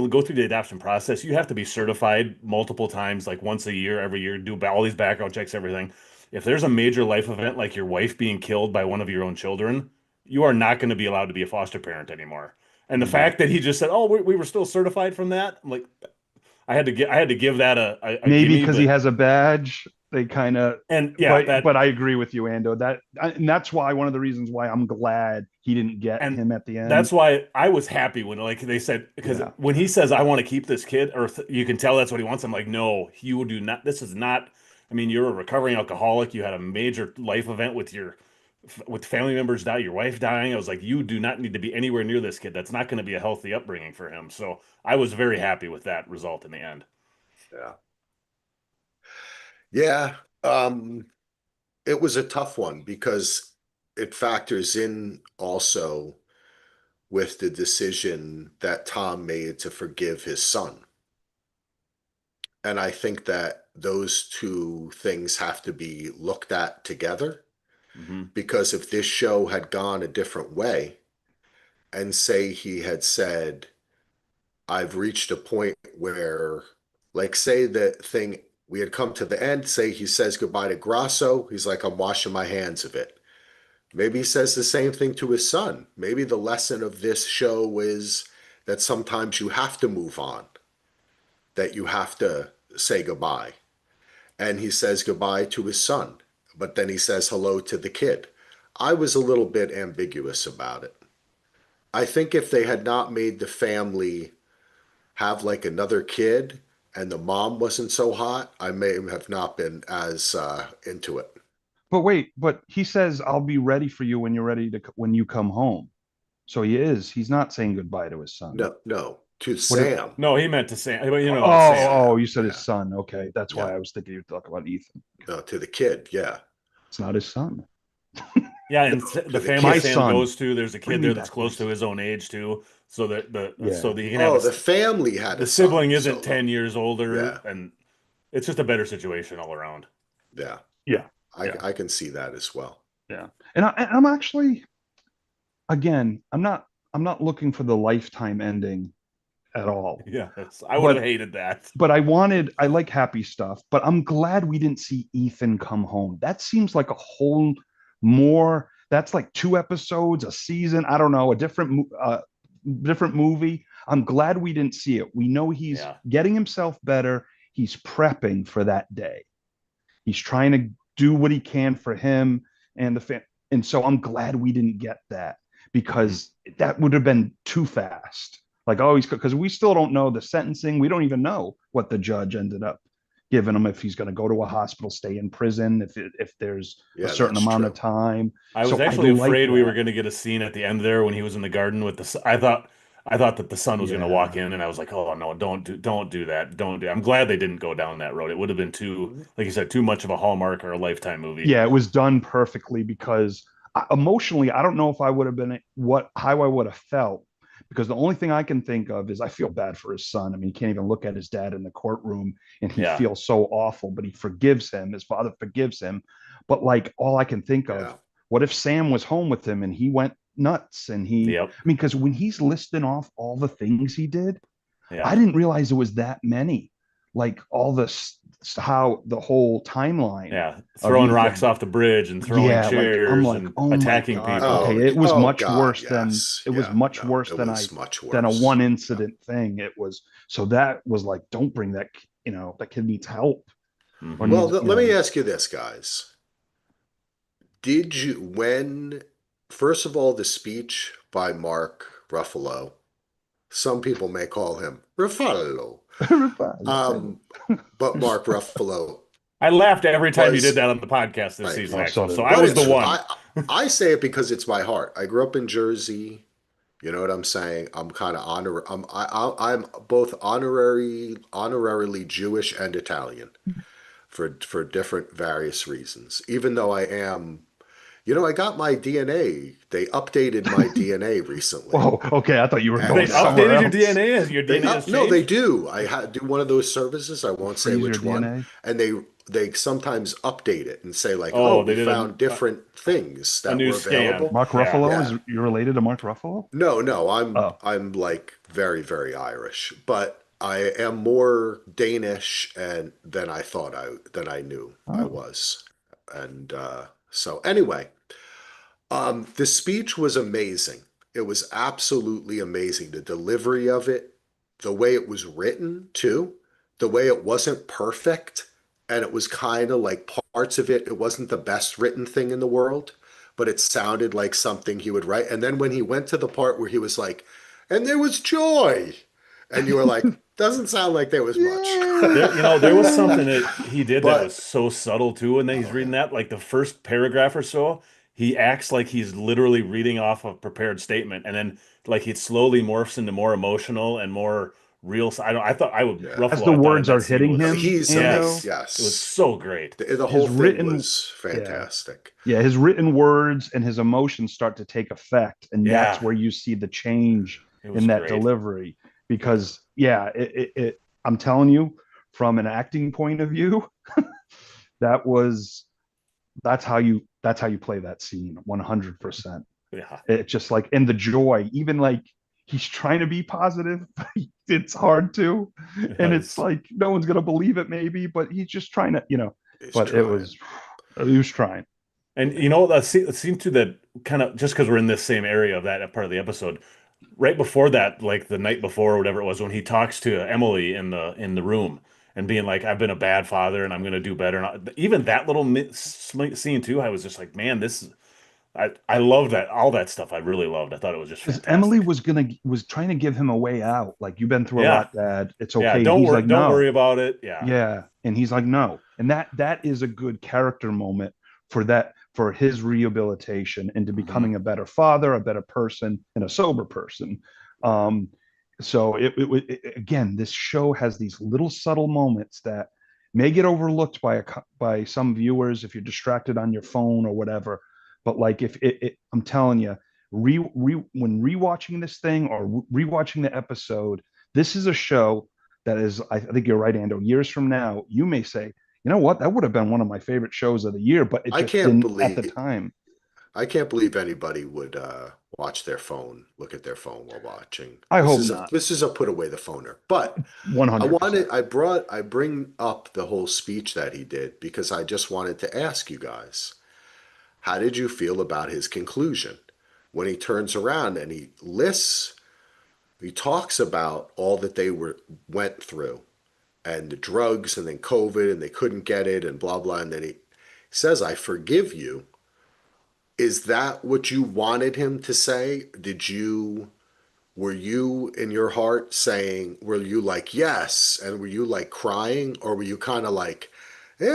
go through the adoption process, you have to be certified multiple times, like once a year, every year, do all these background checks, everything. If there's a major life event like your wife being killed by one of your own children, you are not going to be allowed to be a foster parent anymore. And the Mhm. fact that he just said, "Oh, we were still certified from that," I'm like, I had to give that a Maybe gimme, because he but has a badge, they kind of. and yeah, But I agree with you, Ando. And that's why one of the reasons why I'm glad he didn't get and him at the end. that's why I was happy when like they said because Yeah. when he says I want to keep this kid or you can tell that's what he wants. I'm like, no, you do not. This is not. I mean, you're a recovering alcoholic. You had a major life event with with family members die, your wife dying. I was like, you do not need to be anywhere near this kid. That's not going to be a healthy upbringing for him. So I was very happy with that result in the end. Yeah. Yeah. It was a tough one because it factors in also with the decision that Tom made to forgive his son. And I think that those two things have to be looked at together Hmm. because if this show had gone a different way and say he had said, I've reached a point where, like, say the thing we had come to the end, say he says goodbye to Grasso, he's like, I'm washing my hands of it. Maybe he says the same thing to his son. Maybe the lesson of this show is that sometimes you have to move on, that you have to say goodbye. And he says goodbye to his son, but then he says hello to the kid. I was a little bit ambiguous about it. I think if they had not made the family have like another kid and the mom wasn't so hot, I may have not been as into it. But wait, but he says, I'll be ready for you when you're ready when you come home. So he's not saying goodbye to his son. No, no, to What is, Sam. No, he meant to say, you know, To Sam. oh, Sam. you said his Yeah, son. Okay. That's yeah. why I was thinking you'd talk about Ethan. No, to the kid. Yeah. It's not his son. Yeah, No, and to the the family My kid. Sam son. goes to, there's a Bring kid me there that's back my close to son. his own age too, so that Yeah. he can have Oh, the family had a the son, sibling isn't Solo. 10 years older, Yeah, and it's just a better situation all around. yeah. Yeah. I Yeah. I can see that as well. Yeah. And I'm actually, again, I'm not looking for the lifetime ending at all. Yeah, I would have But hated that. I like happy stuff, but I'm glad we didn't see Ethan come home. That seems like a whole more, that's like 2 episodes, a season, I don't know, a different movie. I'm glad we didn't see it. We know he's Yeah. getting himself better. He's prepping for that day. He's trying to do what he can for him and the fan. And so I'm glad we didn't get that Mhm. because that would have been too fast. Like always, because we still don't know the sentencing. We don't even know what the judge ended up giving him, if he's going to go to a hospital, stay in prison, if there's a Yeah, certain that's amount of true. time. I was So I actually like afraid we were that. going to get a scene at the end there when he was in the garden with I thought that the son was going to walk Yeah. in, and I was like, oh no, don't do that, don't do. I'm glad they didn't go down that road. It would have been too, like you said, too much of a Hallmark or a Lifetime movie. Yeah, it was done perfectly because emotionally, I don't know if I would have been how I would have felt because the only thing I can think of is I feel bad for his son. I mean, he can't even look at his dad in the courtroom and he Yeah, feels so awful, but he forgives him. His father forgives him. But like all I can think of, Yeah. what if Sam was home with him and he went nuts and yep, I mean, because when he's listing off all the things he did, I yeah, didn't realize it was that many. Like all this, how the whole timeline yeah. of Throwing you rocks off the bridge and throwing yeah, like I'm chairs like, and oh my attacking God. people. Oh, Okay, it was oh much God, worse than yes. it was Yeah, much no, worse it than was much than a one worse. Yeah. incident thing. It was so that was like, don't bring that, that kid needs help or Hmm. Well, needs, let me ask you this, guys. Did you, first of all, the speech by Mark Ruffalo, some people may call him Ruffalo, um, but Mark Ruffalo I laughed every time you did was, that on the podcast this right. season, oh, so Axel. So did I But was I. the it's, one. I say it because it's my heart. I grew up in Jersey. You know what I'm saying? I'm kind of I'm both honorarily Jewish and Italian for different various reasons. Even though I am, I got my DNA. They updated my DNA recently, Whoa, okay, I thought you were They going and somewhere updated your else. DNA. Your they DNA has up no, they changed. do. I do one of those services. I won't say Freeze your which one, DNA. and they sometimes update it and say like, oh, Oh, we they did found different things a that new were scan. available. Mark Yeah. Ruffalo, is Yeah. you related to Mark Ruffalo? No, no, Oh, I'm like very, very Irish, but I am more Danish and than I knew I oh, was. And so anyway, the speech was amazing. It was absolutely amazing. The delivery of it, the way it was written too, the way it wasn't perfect, and it was kind of like parts of it, it wasn't the best written thing in the world, but it sounded like something he would write. And then when he went to the part where he was like, and there was joy, and you were like, doesn't sound like there was much. There was yeah. something that he did that was But so subtle too. And then he's oh reading yeah, that, like the first paragraph or so, he acts like he's literally reading off a prepared statement, and then like it slowly morphs into more emotional and more real. I thought I would yeah. As Ruffalo. the I thought in words that are scene hitting was him, He's amazing. Ando, yes, it was Yes. so great. The whole his thing written, was yeah, fantastic. yeah, his written words and his emotions start to take effect, and that's Yeah, where you see the change it was in that great. delivery. Yeah. Because yeah, I'm telling you, from an acting point of view, that was that's how you play that scene 100%. Yeah, It's just like, and the joy, even like he's trying to be positive, but it's hard to, and it's yes. like no one's gonna believe it maybe, but he's just trying to, He's but trying. he was trying. And that seemed to that kind of just because we're in this same area of that part of the episode. Right before that, like the night before or whatever it was, when he talks to Emily in the room and being like, "I've been a bad father and I'm going to do better." And even that little scene too, I was just like, "Man, this." I loved that all that stuff. I really loved. I thought it was just Because Emily fantastic. was trying to give him a way out. Like, you've been through a Yeah, lot, Dad. It's yeah. okay. And he's like, Don't no. worry about it. Yeah. Yeah. And he's like, no. And that is a good character moment for his rehabilitation into Hmm. becoming a better father, a better person, and a sober person. Um, so again, this show has these little subtle moments that may get overlooked by some viewers if you're distracted on your phone or whatever. But like if I'm telling you, when rewatching this thing or rewatching the episode, this is a show that is, I think you're right, Ando. Years from now, you may say, you know what, that would have been one of my favorite shows of the year, but it I just can't didn't at the believe time. I can't believe anybody would watch their phone, look at their phone while watching. I hope not. This is a put away the phoner. But 100%. I bring up the whole speech that he did because I just wanted to ask you guys, how did you feel about his conclusion when he turns around and he talks about all that went through and the drugs and then COVID and they couldn't get it and blah blah, and then he says, "I forgive you." Is that what you wanted him to say? Were you in your heart saying, were you like, yes? And were you like crying? Or were you kind of like, yeah,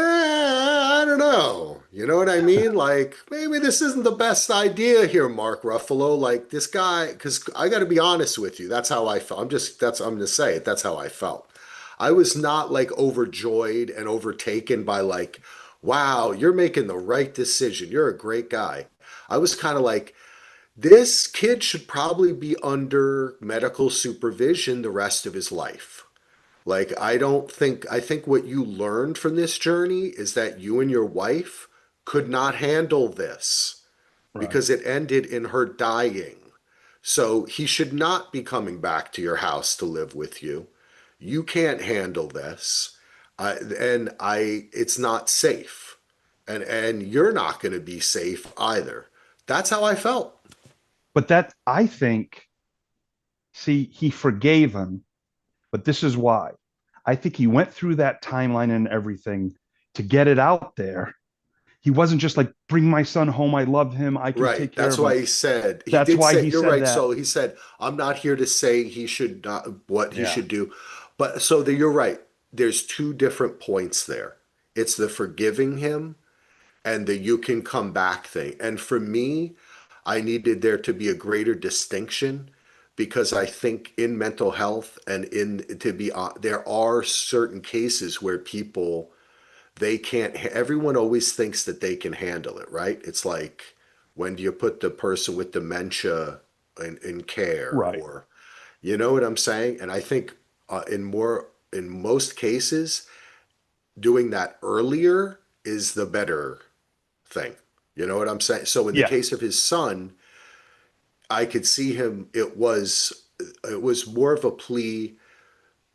I don't know. You know what I mean? Like, maybe this isn't the best idea here, Mark Ruffalo. Like this guy, because I got to be honest with you. That's how I felt. I'm going to say it. That's how I felt. I was not like overjoyed and overtaken by like, wow, you're making the right decision. You're a great guy. I was kind of like, this kid should probably be under medical supervision the rest of his life. Like, I think what you learned from this journey is that you and your wife could not handle this Right. because it ended in her dying. So he should not be coming back to your house to live with you. You can't handle this. It's not safe. And you're not going to be safe either. That's how I felt. But that, I think, see, he forgave him, but this is why. I think he went through that timeline and everything to get it out there. He wasn't just like, bring my son home. I love him. I can Right. take care That's of him. why he said, he That's did why say, he you're said right. that. So he said, I'm not here to say he should not, what he Yeah. should do. But so that you're right. There's two different points there. It's the forgiving him and the you can come back thing. And for me, I needed there to be a greater distinction because I think in mental health and there are certain cases where people, they can't, everyone always thinks that they can handle it, right? It's like, when do you put the person with dementia in care, Right. or, you know what I'm saying? And I think in most cases, doing that earlier is the better thing. You know what I'm saying? So in the Yeah. case of his son, I could see him, it was more of a plea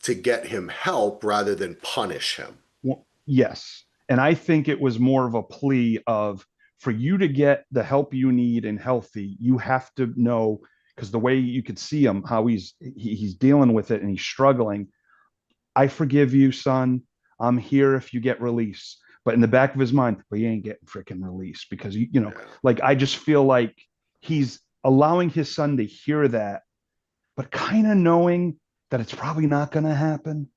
to get him help rather than punish him. Well, yes. And I think it was more of a plea of, for you to get the help you need and healthy, you have to know, because the way you could see him, how he's dealing with it and he's struggling. I forgive you, son. I'm here if you get released. But in the back of his mind, well, you ain't getting freaking released because Yeah. like I just feel like he's allowing his son to hear that, but kind of knowing that it's probably not going to happen.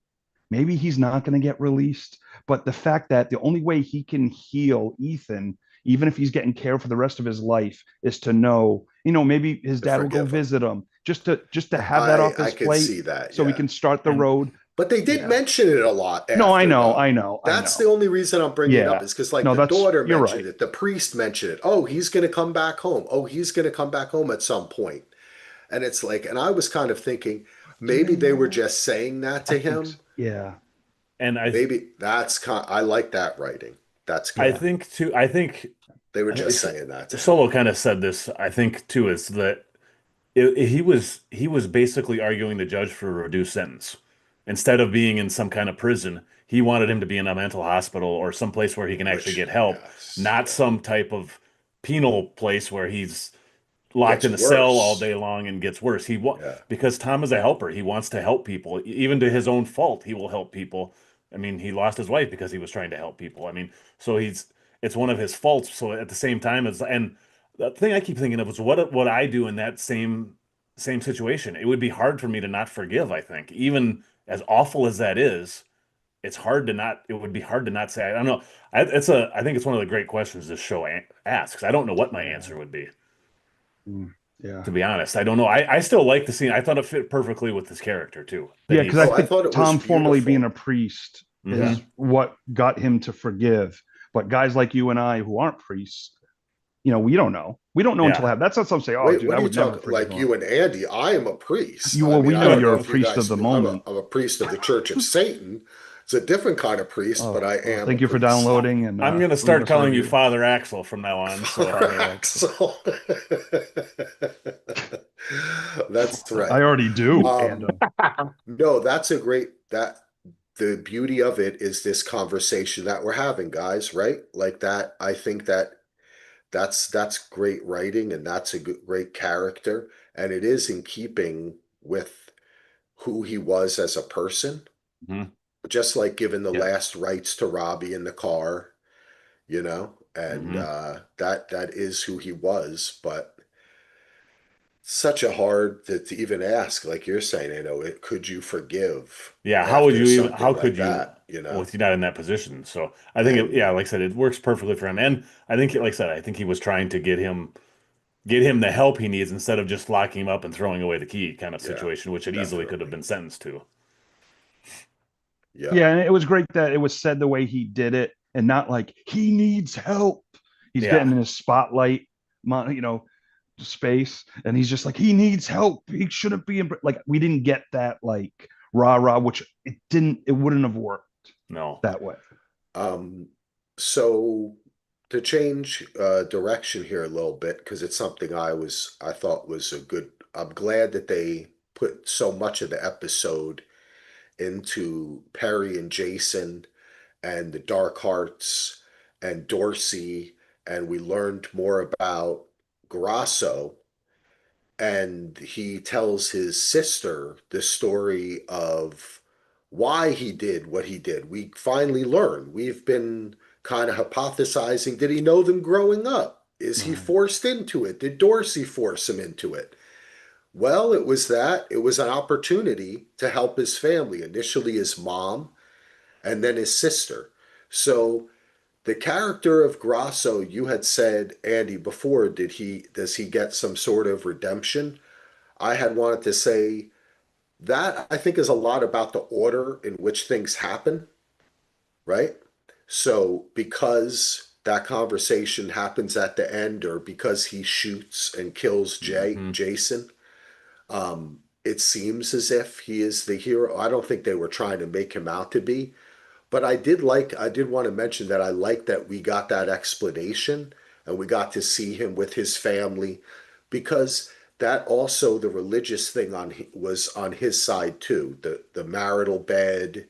Maybe he's not going to get released. But the fact that the only way he can heal Ethan, even if he's getting care for the rest of his life, is to know, maybe his To dad will go forgive him. visit him, just to have that off I his could plate, see that, so he yeah. can start the And road. But they did Yeah. mention it a lot No, I after, know, though. I know, I That's know. the only reason I'm bringing it up Yeah. is because, like, No, the daughter you're mentioned right. it, the priest mentioned it. Oh, he's going to come back home. Oh, he's going to come back home at some point. And it's like, and I was kind of thinking Do maybe they they were know? just saying that I to think so. him. Yeah. and Maybe I like that writing. That's I good. think too. I think They were I think just saying that to him. Solo kind of said this. I think too is that he was basically arguing the judge for a reduced sentence instead of being in some kind of prison. He wanted him to be in a mental hospital or some place where he can actually Which, get help, yes, not yeah, some type of penal place where he's locked gets in a cell all worse. day long and gets worse. Yeah, Because Tom is a helper. He wants to help people, even to his own fault. He will help people. I mean, he lost his wife because he was trying to help people. I mean, so it's one of his faults. So at the same time, and the thing I keep thinking of is what would I do in that same situation? It would be hard for me to not forgive. I think, even as awful as that is, it's hard to not. It would be hard to not say. I don't know. I think it's one of the great questions this show asks. I don't know what my Yeah. answer would be, Yeah. to be honest. I don't know. I still like the scene. I thought it fit perfectly with his character too. That Yeah, because I he's oh, I think thought it was Tom formerly being a beautiful. priest is Mhm. what got him to forgive. But guys like you and I who aren't priests, we don't know. We don't know until Yeah. that's not some say, oh, Wait, dude, what I are you would never talking? forgive Like him. you and Andy? I am a priest. You, I well, mean, we I know don't you're know a if you priest of guys the knew. moment. I'm a priest of the Church of Satan. It's a different kind of priest, but I Well, am a thank you for priest. downloading and I'm gonna leave start us a calling you review. Father Axel from now on. So Father Axel. That's I right. already do, Um, and no, that's a great that the beauty of it is this conversation that we're having, guys, right? Like that, I think that's great writing and that's a good, great character, and it is in keeping with who he was as a person, Mhm. just like giving the Yeah. last rites to Robbie in the car, and Hmm. that is who he was, but such a hard to even ask, like you're saying, it could you forgive Yeah, how would after you even, something how could like you, that, well, if you're not in that position? So I think, and yeah, like I said, it works perfectly for him. And I think, like I said, I think he was trying to get him the help he needs instead of just locking him up and throwing away the key kind of yeah, situation, which it easily could have definitely. been sentenced to. Yeah, yeah, and it was great that it was said the way he did it, and not like he needs help. He's Yeah. getting in his spotlight, space, and he's just like he needs help. He shouldn't be in. Like we didn't get that like rah rah, which it wouldn't have worked No. that way. um so to change direction here a little bit, because it's something I thought was a good, I'm glad that they put so much of the episode into Perry and Jason and the Dark Hearts and Dorsey, and we learned more about Grasso, and he tells his sister the story of why he did what he did. We finally learn. We've been kind of hypothesizing. Did he know them growing up? Is he Right. forced into it? Did Dorsey force him into it? Well, it was that. It was an opportunity to help his family, initially his mom and then his sister. So the character of Grasso, you had said, Andy, before, does he get some sort of redemption? I had wanted to say that I think is a lot about the order in which things happen, right? So because that conversation happens at the end, or because he shoots and kills Hmm. Jason, it seems as if he is the hero. I don't think they were trying to make him out to be, but I did want to mention that I like that we got that explanation and we got to see him with his family, because that also the religious thing was on his side too. The marital bed,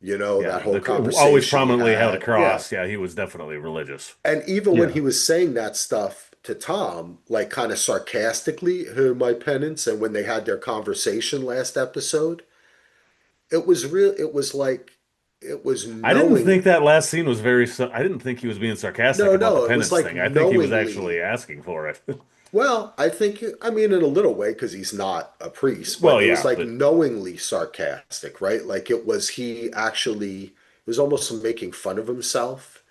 Yeah. that whole Always conversation he prominently held a had. Yeah. cross. Yeah, he was definitely religious. And even when he Yeah. was saying that stuff to Tom, like kind of sarcastically, "Here are my penance," and when they had their conversation last episode, it was real. It was like it was I didn't think knowing. that last scene was I didn't think he was being sarcastic No, about the no, it was penance like thing. I think he was actually knowingly. asking for it. Well, I mean, in a little way, because he's not a priest, but Well, it was yeah, like but knowingly sarcastic, right? Like he actually, it was almost making fun of himself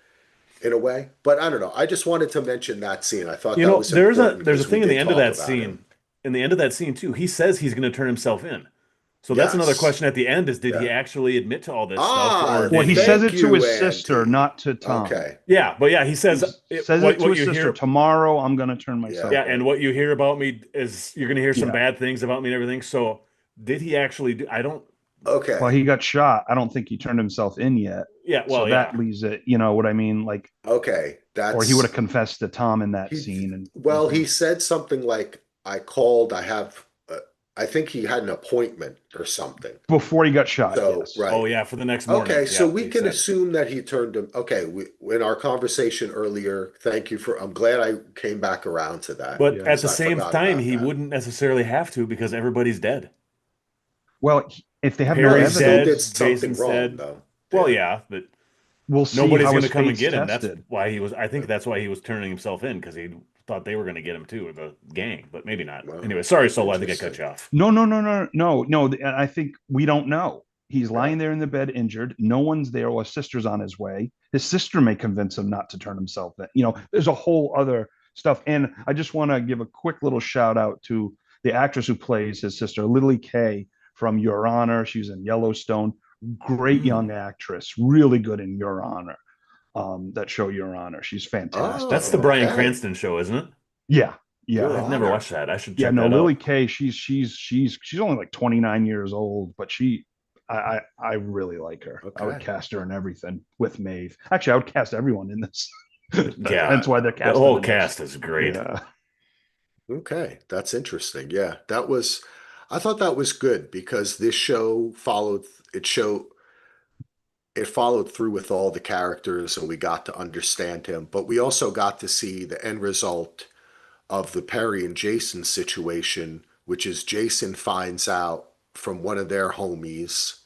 in a way. But I don't know. I just wanted to mention that scene. I thought that was important there's a because we thing in the did end of talk that about him. scene. In the end of that scene too, he says he's going to turn himself in. So that's another Yes. question at the end is did he Yeah. actually admit to all this stuff or Ah, Well, did he he says thank it to you, his sister, Auntie. not to Tom. Okay. Yeah, but yeah, he He says says it to what his you sister. hear. Tomorrow, I'm going to turn Yeah. myself Yeah, and in. what you hear about me is you're going to hear some Yeah. bad things about me and everything. So did he actually do I don't Well, Okay. he got shot. I don't think he turned himself in yet. Yeah, So well, that yeah. leaves it, you know what I mean? Like, Okay. or he would have That's confessed to Tom in that he. scene and Well, he said something like, "I called. I have. I think he had an appointment or something." before he got shot. So, Yes. Oh right. yeah, for the next morning. Okay, so Yeah, we he can said. assume that he turned him. Okay, in our conversation earlier, thank you for. I'm glad I came back around to that But Yeah. at because the I same forgot time, about he that. wouldn't necessarily have to because everybody's dead. Well, if they have no Well, he Perry's still dead, did evidence, something Jason's wrong, dead. though. Well, Yeah. yeah, but we'll see nobody's how going his to come and fate's get him. That's tested. why he was. I think that's why he was turning himself in because he thought they were going to get him too, or the gang. But maybe not. Well, Anyway, sorry, Solo. I think I cut interesting. you off. No, no, no, no, no, no. I think we don't know. He's Yeah. lying there in the bed injured. No one's there. Well, his sister's on his way. His sister may convince him not to turn himself in. There's a whole other stuff. And I just want to give a quick little shout out to the actress who plays his sister, Lily Kay from Your Honor. She's in Yellowstone. Great Hmm. young actress, really good in Your Honor. That show Your Honor. She's fantastic That's Oh, the in that. Bryan okay. Cranston show, isn't it? Yeah, Your yeah. I've never Honor. watched that. I should Yeah, check no, that Lily out. Kay, she's only like 29 years old, but I really like her. I would Okay. cast her in everything with Maeve. Actually, I would cast everyone in this. Yeah, Hence why they're the casting whole in this. cast is great. Yeah. Okay, that's interesting. Yeah, I thought that was good because this show it followed through with all the characters and we got to understand him, but we also got to see the end result of the Perry and Jason situation, which is Jason finds out from one of their homies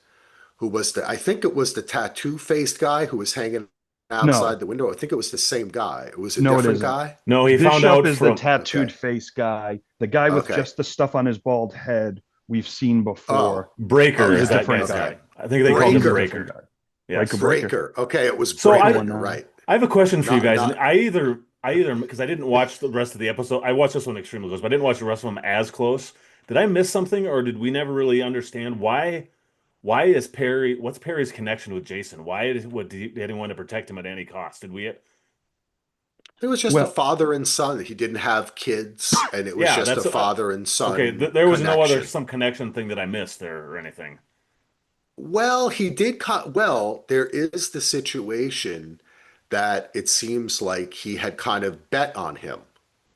who was I think it was the tattoo faced guy who was hanging outside No, the window. I think it was the same guy. It was a no, it different isn't. guy. No, he found Bishop out is the from tattooed Okay. face guy. The guy with Okay. just the stuff on his bald head we've seen Oh, before. Breaker okay. is that different guy's guy. name. I think they called He's him a Breaker. different Breaker. guy. Yes. Breaker. Breaker. Okay, it was So Breaker. I You're right. I have a question for you Not guys. not I either because I didn't watch the rest of the episode. I watched this one extremely close, but I didn't watch the rest of them as close. Did I miss something, or did we never really understand why? Why is Perry? What's Perry's connection with Jason? Why did he want to protect him at any cost? Did we? It was just a Well, father and son. He didn't have kids, and it was Yeah, just a that's father and okay. son There was no other connection. some connection thing that I missed there or anything. Well, he did well, there is the situation that it seems like he had kind of bet on him.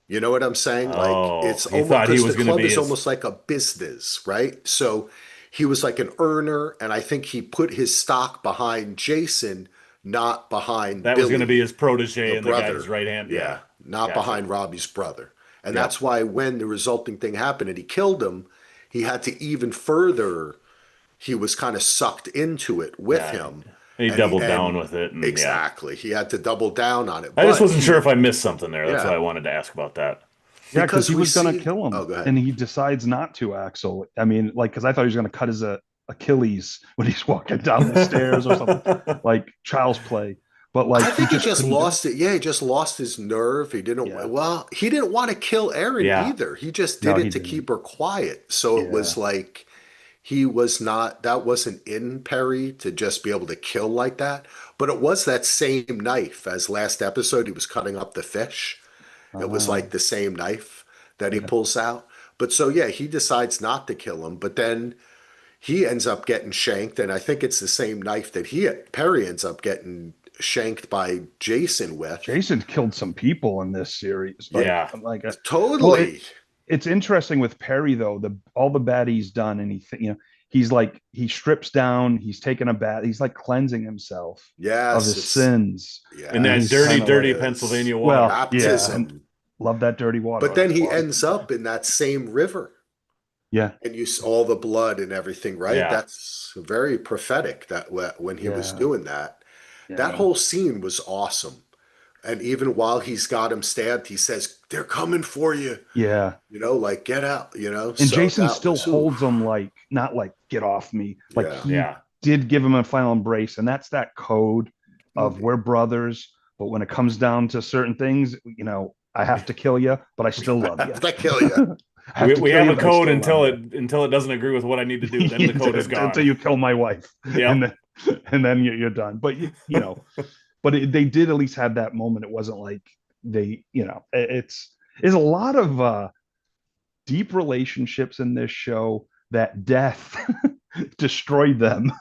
You know what I'm saying? Like Oh, it's he almost thought he because the was going to club be is his. almost like a business, right? So he was like an earner, and I think he put his stock behind Jason, not behind That was going to be Billy, his protege the and the guy his brother. right hand. Yeah, Yeah, not gotcha. behind Robbie's brother. And Yep. that's why when the resulting thing happened and he killed him, he had to even further, he was kind of sucked into it with Yeah, him. he And doubled down with it, and yeah, exactly, he had to double down on it. I just But wasn't sure if I missed something there. That's why yeah, I wanted to ask about that. yeah, because because he we was gonna see, kill oh, him, go ahead. and he decides not to. Axel. I mean, like, because I thought he was gonna cut his Achilles when he's walking down the stairs or something, like child's play. But I like, he think he just just couldn't do it. lost it. Yeah, he just lost his nerve. Yeah. He didn't want to kill Erin Yeah, either. He just No, did he it to didn't. keep her quiet. So it Yeah. was like he was not, that wasn't in Perry to just be able to kill like that. But it was that same knife as last episode. He was cutting up the fish. It was Uh, like the same knife that he yeah. pulls out. But so, yeah, he decides not to kill him. But then he ends up getting shanked. And I think it's the same knife that Perry ends up getting shanked by Jason with. Jason killed some people in this series. yeah. Well, Totally. it's interesting with Perry though. All the bad he's done, and he's like he strips down. He's taking a bath. He's like cleansing himself of Yes, his sins, In and that he's yes, dirty, kind of it like, dirty is. Pennsylvania water. well, yeah, and Baptism. love that dirty water But on then his he body. ends up in that same river Yeah, and you all the blood and everything, right? Yeah. That's very prophetic that when he was yeah, doing that. That yeah, whole scene was awesome. And even while he's got him stabbed, he says, "They're coming for you." yeah. Like get out, And So Jason that still was, holds oof. him like not like get off me. Like Yeah. he Yeah. did give him a final embrace, and that's that code of Mhm. we're brothers. But when it comes down to certain things, I have to kill you, but I still love you. Did I kill you? I have to We kill have you, a but I code still love until you. it doesn't agree with what I need to do. Then the code is Until gone. you kill my wife, Yep. and then you're done. But but they did at least have that moment. It wasn't like it's a lot of deep relationships in this show that death destroyed them.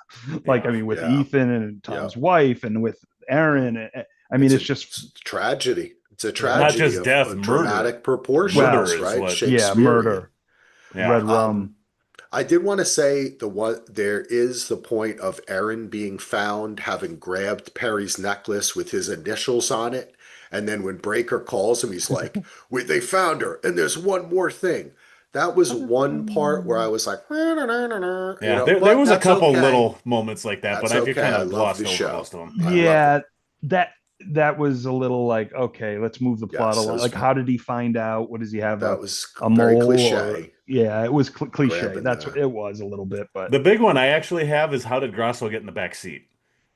Like I Yeah. mean, with Yeah. Ethan and Yeah. Tom's wife, and with Aaron. I mean, It's it's a just tragedy. It's a yeah, Not tragedy just of death, murder. dramatic proportions, Murder well, is right? what. yeah, Shakespearean. murder, Yeah. red rum. I did want to say there is the point of Aaron being found having grabbed Perry's necklace with his initials on it, and then when Breaker calls him, he's like, they found her, and there's one more thing." That was one part where I was like, Yeah. There but was a that's couple okay. little moments like that, but That's I okay. kind I of love glossed the over show. most of them. I love it. Yeah, that that was a little like, okay, let's move the plot Yes, along. Like, how did he find out? What does he have that was a very mole or cliche. yeah, it was cliche. Grabbing That's what the it was a little bit, but The big one I actually have is how did Grasso get in the back seat?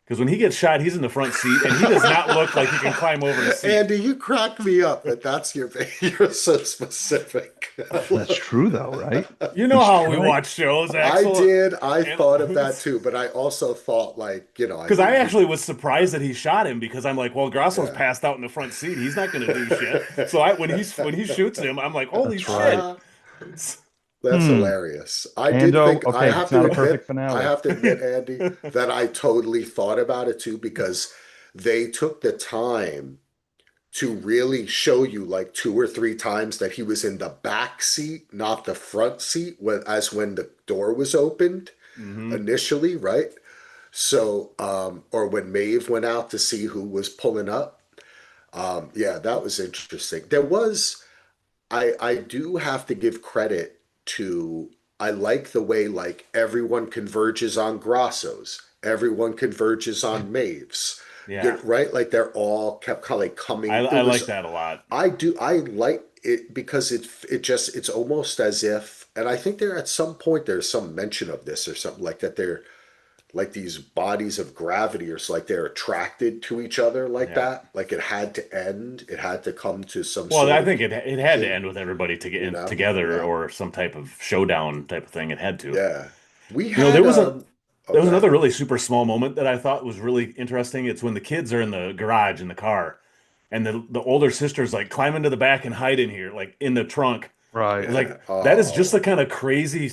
Because when he gets shot, he's in the front seat, and he does not look like he can climb over the seat. Andy, you crack me up that that's your you're so specific. that's true though, right? You know He's how we trying. watch shows, I Axel. did. I And thought of that too, but I also thought I because I mean, actually was surprised that he shot him because I'm like, well, Grasso's yeah. passed out in the front seat. He's not going to do shit. So when he shoots him, I'm like, holy That's right. shit. That's Hmm. hilarious. I did Ando, think okay, it's not a perfect I finale. have to admit, Andy, that I totally thought about it too because they took the time to really show you like two or three times that he was in the back seat, not the front seat, as when the door was opened Hmm. initially, right? So, or when Maeve went out to see who was pulling up. Yeah, that was interesting. I do have to give credit to, I like the way like everyone converges on Grasso's, everyone converges on Maeve's, Yeah, right? Like they're all kept kind of like coming. It I like was, that a lot. I like it because it's almost as if, and I think there at some point there's some mention of this or something like that. They're like these bodies of gravity, or it's like they're attracted to each other like Yeah. that. Like it had to end. It had to come to some Well, sort I of think it had to thing, end with everybody to get in together Yeah, or some type of showdown type of thing. It had to. yeah. We You know, had oh, there was God. another really super small moment that I thought was really interesting. It's when the kids are in the garage in the car, and the older sister's like climb into the back and hide in here, like in the trunk. Right. Like that is just the Oh, kind of crazy,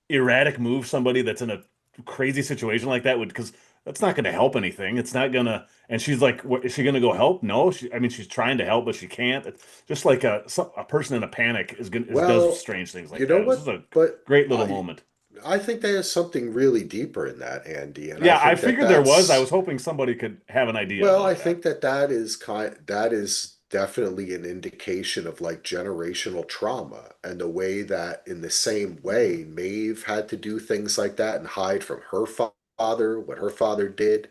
erratic move somebody that's in a crazy situation like that would, because that's not going to help anything. It's not gonna. And she's like, what, is she going to go help? No, I mean, she's trying to help, but she can't. It's just like a person in a panic does well, strange things you like know that. This is what? a But great little moment. I think there's something really deeper in that, Andy, and I Yeah, I think that figured there was. I was that's hoping somebody could have an idea well, I about that. think that that is definitely an indication of like generational trauma and the way that in the same way Maeve had to do things like that and hide from her father, what her father did.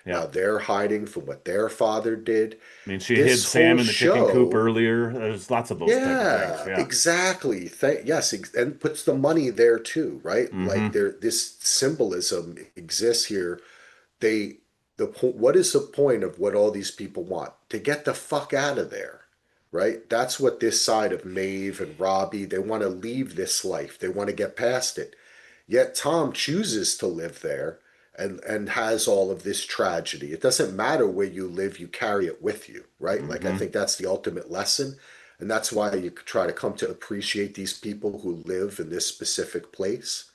Yeah. Now they're hiding from what their father did. I mean, she hid This whole Sam in the chicken coop show, earlier. There's lots of those type of things. yeah, Yeah. exactly. Yes, and puts the money there too, right? Like Hmm. there, this symbolism exists here. They, what is the point of what all these people want? To get the fuck out of there, right? That's what this side of Maeve and Robbie, they want to leave this life. They want to get past it. Yet Tom chooses to live there and has all of this tragedy. It doesn't matter where you live, you carry it with you, right? Like I Hmm. think that's the ultimate lesson. And that's why you try to come to appreciate these people who live in this specific place.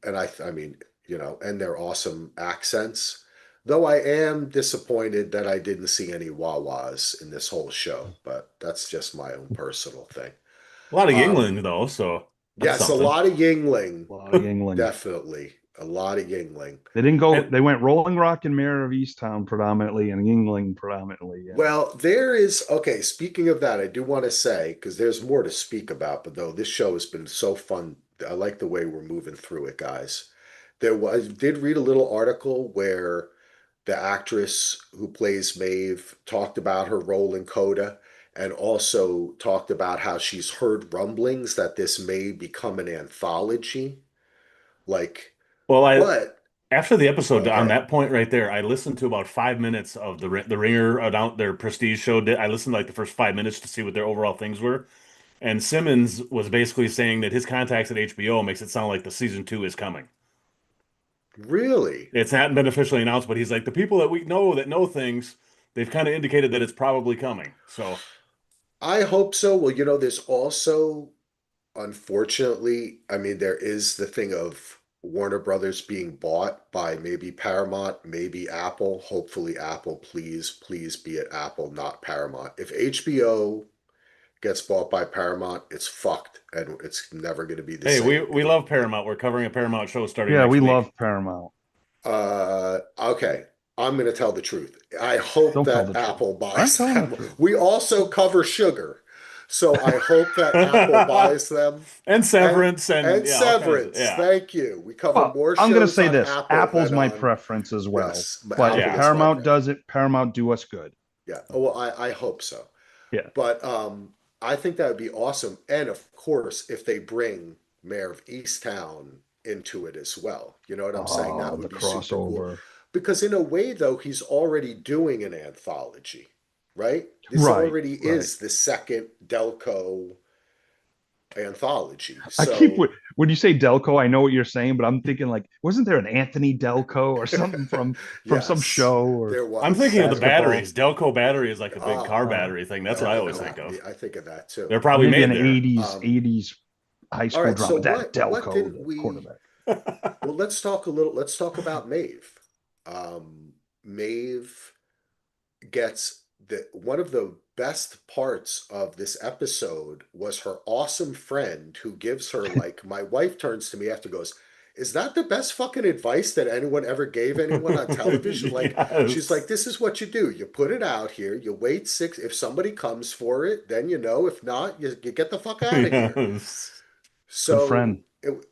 And I mean, and their awesome accents. Though I am disappointed that I didn't see any Wawas in this whole show, but that's just my own personal thing. A lot of Um, Yingling though, so that's yes, a something. lot of Yingling, A lot of Yingling. definitely. A lot of Yingling. They didn't go. And They went Rolling Rock and Mayor of Easttown predominantly, and Yingling predominantly. Yeah. Well, there is, okay, speaking of that, I do want to say, because there's more to speak about, but though this show has been so fun. I like the way we're moving through it, guys. Did read a little article where the actress who plays Maeve talked about her role in Coda and also talked about how she's heard rumblings that this may become an anthology. Like, well, I what? after the episode on Okay. that point right there, I listened to about 5 minutes of the Ringer down their Prestige show. I listened to like the first 5 minutes to see what their overall things were. And Simmons was basically saying that his contacts at HBO makes it sound like the season two is coming. Really? It's not been officially announced, but he's like the people that we know that know things, they've kind of indicated that it's probably coming. So I hope so. Well, there's also, unfortunately, I mean, there is the thing of Warner Brothers being bought by maybe Paramount, maybe Apple. Hopefully, Apple, please, please be at Apple, not Paramount. If HBO gets bought by Paramount, it's fucked and it's never going to be the hey, same. we love Paramount. We're covering a Paramount show starting Yeah, next we week. love Paramount. Okay, I'm going to tell the truth. I hope Don't tell that the truth. Apple I'm buys telling the them. truth. We also cover sugar. So I hope that Apple buys them. And And Severance and and yeah, all kinds of Severance. yeah. Thank you. We cover Well, more I'm going to shows say on this: Apple Apple's than my on, preference as well. yes, But if Apple Yeah. is my Paramount preference. does it, Paramount do us good. Yeah. Well, I hope so. Yeah. But I think that would be awesome. And of course, if they bring Mayor of Easttown into it as well. You know what I'm saying? That Oh, would the be super cool. crossover. Because in a way, though, he's already doing an anthology, right? This Right. already Right. is the second Delco anthology. I keep So when you say Delco, I know what you're saying, but I'm thinking like, wasn't there an Anthony Delco or something from some yes, show or there I'm was. thinking of the basketball? batteries. Delco battery is like a big car Ah, Uh, battery thing. That's what I always think yeah, of. I think of that too. They're or probably maybe an made there. 80s Um, 80s high all school right, so drama. That what Delco, didn't the we quarterback. well, let's talk about Maeve. Maeve gets the one of the best parts of this episode was her awesome friend who gives her like my wife turns to me after goes, "Is that the best fucking advice that anyone ever gave anyone on television?" Like she's like, Yes. "This is what you do. You put it out here, you wait six if somebody comes for it, then you know, if not, you get the fuck out of here." Yes. Good So friend.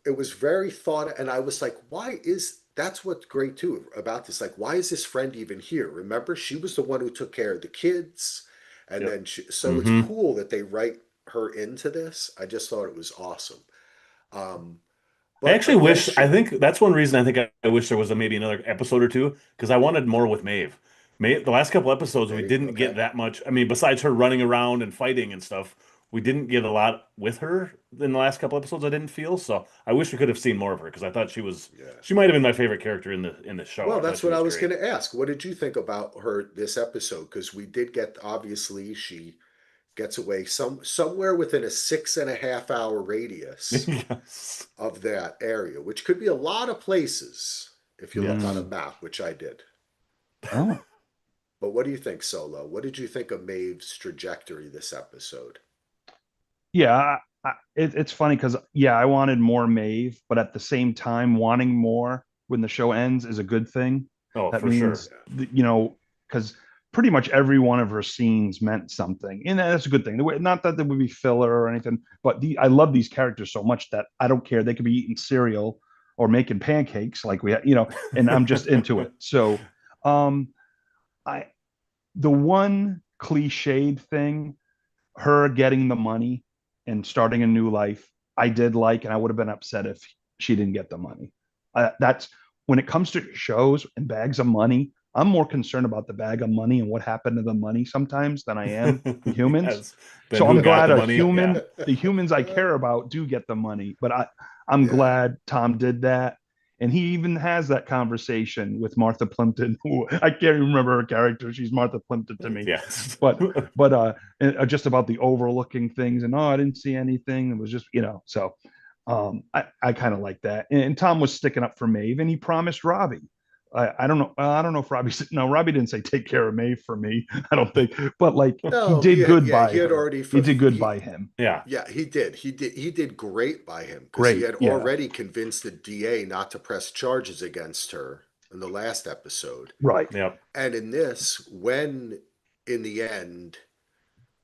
it was very thought, and I was like, why is that's what's great too about this? Like, why is this friend even here? Remember, she was the one who took care of the kids, and Yep. then so it's Hmm. cool that they write her into this. I just thought it was awesome. Um, I but actually wish, I eventually, think that's one reason I think I wish there was maybe another episode or two because I wanted more with Maeve. Maeve, the last couple episodes, we didn't get okay, that much. I mean, besides her running around and fighting and stuff, we didn't get a lot with her in the last couple episodes, I didn't feel. So I wish we could have seen more of her because I thought yeah. she might have been my favorite character in the show. Well, I thought that's she what I was was great. going to ask. What did you think about her this episode? Because we did get obviously she gets away somewhere within a 6.5 hour radius Yes. of that area, which could be a lot of places if you look on a Yes. Mm. map, which I did. Oh. But what do you think, Solo? What did you think of Maeve's trajectory this episode? Yeah, it's funny because yeah, I wanted more Maeve, but at the same time, wanting more when the show ends is a good thing. Oh, That for sure. means you know, because pretty much every one of her scenes meant something, and that's a good thing. Not that there would be filler or anything, but I love these characters so much that I don't care. They could be eating cereal or making pancakes, like and I'm just into it. So, um, I the one cliched thing, her getting the money and starting a new life, I did like, and I would have been upset if she didn't get the money. That's when it comes to shows and bags of money. I'm more concerned about the bag of money and what happened to the money sometimes than I am the humans. Yes. Then So who I'm got glad the money? Yeah. the humans I care about do get the money, but I'm Yeah. glad Tom did that. And he even has that conversation with Martha Plimpton, who I can't even remember her character. She's Martha Plimpton to me, Yes. but just about the overlooking things and I didn't see anything. It was just so I kind of like that. And Tom was sticking up for Maeve, and he promised Robbie. I don't know. I don't know if Robbie said no. Robbie didn't say take care of Maeve for me. I don't think, but like he No, did good yeah, by he had her. already He did good he by him. Yeah. yeah, he did great by him because he Great. had Yeah. already convinced the DA not to press charges against her in the last episode. Right. Yep. And in this, when in the end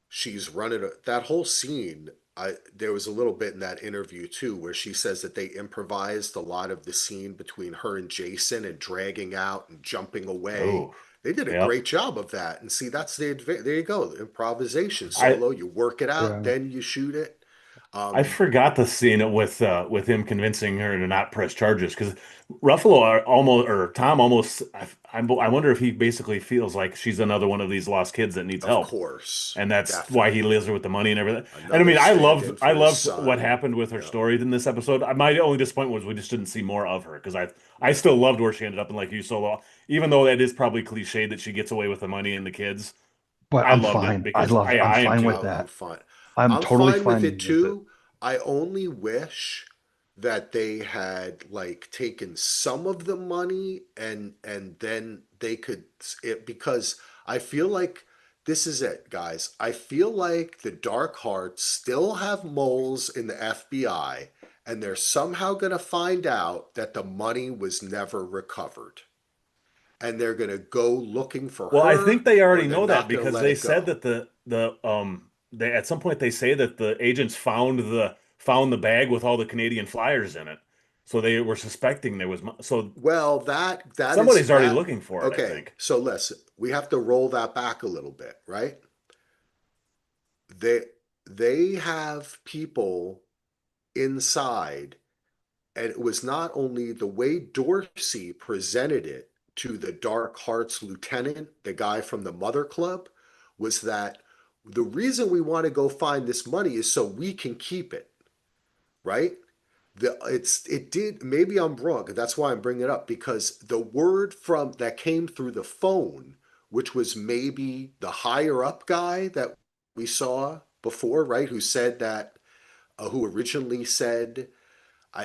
she's running that whole scene. There was a little bit in that interview too where she says that they improvised a lot of the scene between her and Jason and dragging out and jumping away. Oh, They did a yep. great job of that. And see, that's there you go, improvisation I Solo. You work it out, Yeah. then you shoot it. I Um, forgot the scene with him convincing her to not press charges because Ruffalo almost or Tom almost I wonder if he basically feels like she's another one of these lost kids that needs of help, course, and that's why he definitely leaves her with the money and everything. And I another mean, stand-in I for his loved what son. happened with her Yeah, story in this episode. My only disappointment was we just didn't see more of her because I yeah. still loved where she ended up, and like you, Solo, even though that is probably cliche that she gets away with the money and the kids, But I I'm loved it fine. I because love. I'm I am fine with too. I'm that. fine. I'm I'm totally fine with fine it with it. too. I only wish that they had like taken some of the money and then they could it because I feel like this is it, guys. I feel like the Dark Hearts still have moles in the FBI and they're somehow going to find out that the money was never recovered. And they're going to go looking for Well, I think her they or already they're know that not going to because let they it said go. that the they at some point they say that the agents found the bag with all the Canadian flyers in it. So they were suspecting there was so Well, that is somebody's already that. looking for it, I Okay, think. so listen, we have to roll that back a little bit, right? They they have people inside, and it was not only the way Dorsey presented it to the Dark Hearts lieutenant, the guy from the Mother Club, was that the reason we want to go find this money is so we can keep it. right? It did, maybe I'm wrong, and that's why I'm bringing it up, because the word from that came through the phone, which was maybe the higher up guy that we saw before, right? Who said that, who originally said,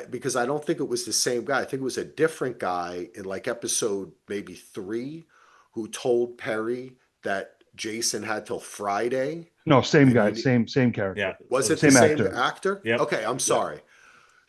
because I don't think it was the same guy. I think it was a different guy in like episode maybe 3 who told Perry that Jason had till Friday. No, same And guy, you same Yeah. character, was it the same same actor. actor? Yep. Okay, I'm Yep. sorry.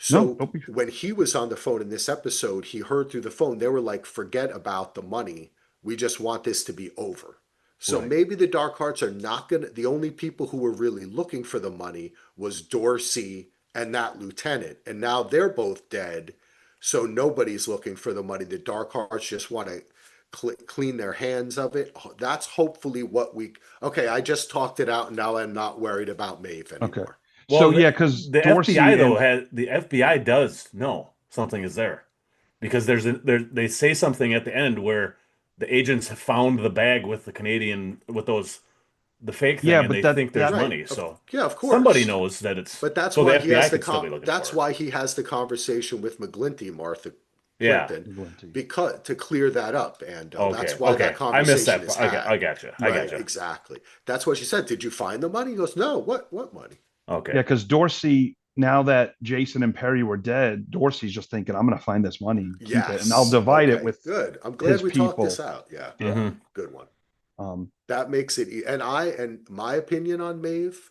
No, So don't be. when he was on the phone in this episode, he heard through the phone, they were like, forget about the money. We just want this to be over. So Right. maybe the Dark Hearts are not going to, the only people who were really looking for the money was Dorsey and that lieutenant. And now they're both dead. So nobody's looking for the money. The Dark Hearts just want to clean their hands of it. That's hopefully what okay, I just talked it out and now I'm not worried about Maeve Okay. anymore. So Well, yeah, because the FBI Dorsey though and has the FBI does know something is there because they say something at the end where the agents have found the bag with the Canadian with the fake thing yeah, and but they think there's Right. money. So Yeah, of somebody course. knows that it's But that's so the why he FBI has could still be looking that's for it. why he has the conversation with McGlinty, Martha Yeah. Plimpton, Glinty. because to clear that up, and Okay. that's why that Okay. I missed conversation that is part. I had. got you. I got Right, you. exactly. That's what she said. Did you find the money? He goes, no. What money? Yeah, Okay. because Dorsey, now that Jason and Perry were dead, Dorsey's just thinking, I'm going to find this money and keep it, and I'll Yes. divide it Okay. with Good. I'm glad his we talked this people. out. Yeah. Yeah. Hmm. Good one. Um, That makes it. And my opinion on Maeve,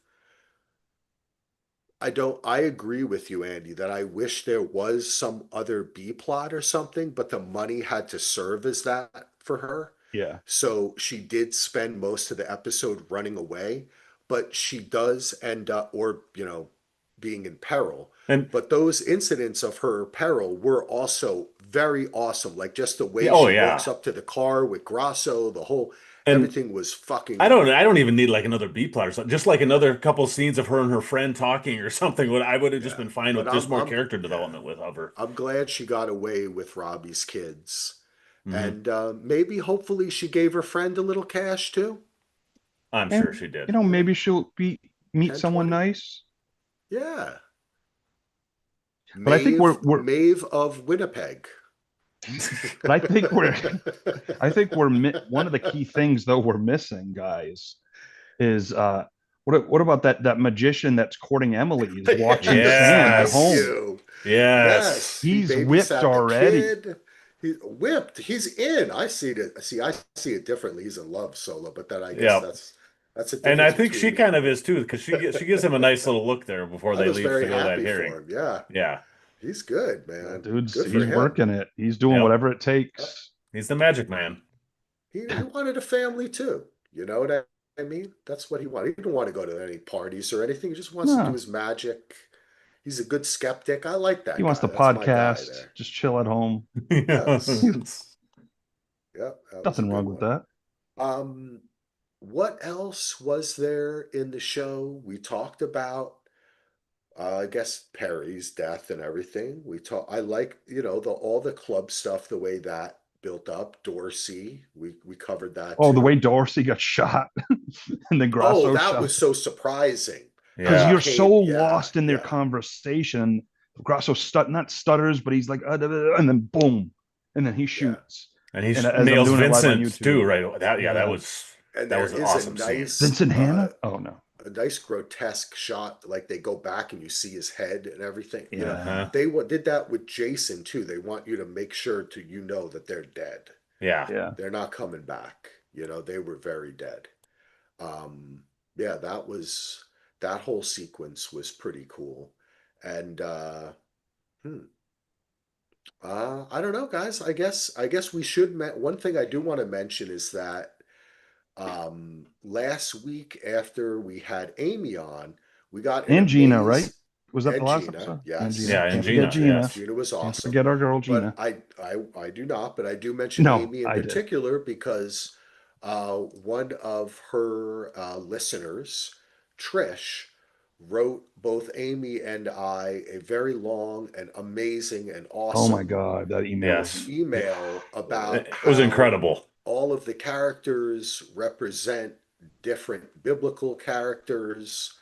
I agree with you, Andy, that I wish there was some other B plot or something, but the money had to serve as that for her. yeah. So she did spend most of the episode running away, but she does end up, or, being in peril. And But those incidents of her peril were also very awesome. Like just the way oh she walks yeah. up to the car with Grasso, And everything was I fucking. don't even need like another B plot or something. Just like another couple scenes of her and her friend talking or something. I would have just Yeah. been fine But with just more I'm, character yeah. development with of her. I'm glad she got away with Robbie's kids. Hmm. And maybe, hopefully, she gave her friend a little cash too. I'm sure And she did. maybe she'll meet 10, someone 20. nice. Yeah. But I think we're Maeve of Winnipeg. but I think we're I think one of the key things though we're missing, guys, is what about that magician that's courting Emily is watching Sam at Thank Yes. home. you. Yes. Yes, he He's whipped babysat the already. kid. He whipped. He's in. I see it. See, I see it differently. He's in love, Solo, but then I guess Yeah. that's the And I difference think she between me. kind of is too, because she gives him a nice little look there before I they was leave to very go to that happy hearing. for him. Yeah, Yeah. he's good, Yeah, man. dude's Good for he's him. working it. He's doing Yep. whatever it Yep. takes. He's the magic man. He wanted a family too. You know what I mean? That's what he wanted. He didn't want to go to any parties or anything. He just wants to do No, his magic. He's a good skeptic. I like he that wants guy. to That's my guy podcast, there. just chill at home. Yes. Yes. Yep, that was a Nothing good wrong with one. that. Um, what else was there in the show? We talked about, I guess, Perry's death and everything. I like, all the club stuff, the way that built up. Dorsey, we covered that Oh, the way too. Dorsey got shot and then Oh, Grasso that shot was so surprising. because He Yeah. you're so came, yeah, lost in their yeah, conversation. Grasso not stutters, but he's like, and then boom, and then he yeah. shoots. And he And as I'm nails doing it live on Vincent too, YouTube, right? That yeah, was And that there was an is awesome scene. Vincent Hanna. Oh no, a nice grotesque shot, like they go back and you see his head and everything. yeah, Uh-huh. They did that with Jason too. They want you to make sure that they're dead. Yeah. yeah. They're not coming back. They were very dead. Yeah, that whole sequence was pretty cool. And hmm, I don't know, guys. I guess we should. One thing I do want to mention is that last week after we had Amy on, we got an And Gina, right? amazing. Was that the And last Gina, episode? And yes, Gina. Yeah, and Can't forget Gina, Gina. yes, yes. Gina was Can't awesome. forget our girl But Gina. I do not, but I do mention No, Amy in I did. particular because one of her listeners, Trish, wrote both Amy and I a very long and amazing and Oh my awesome God, that email was Yes. email about It was how incredible. all of the characters represent different biblical characters.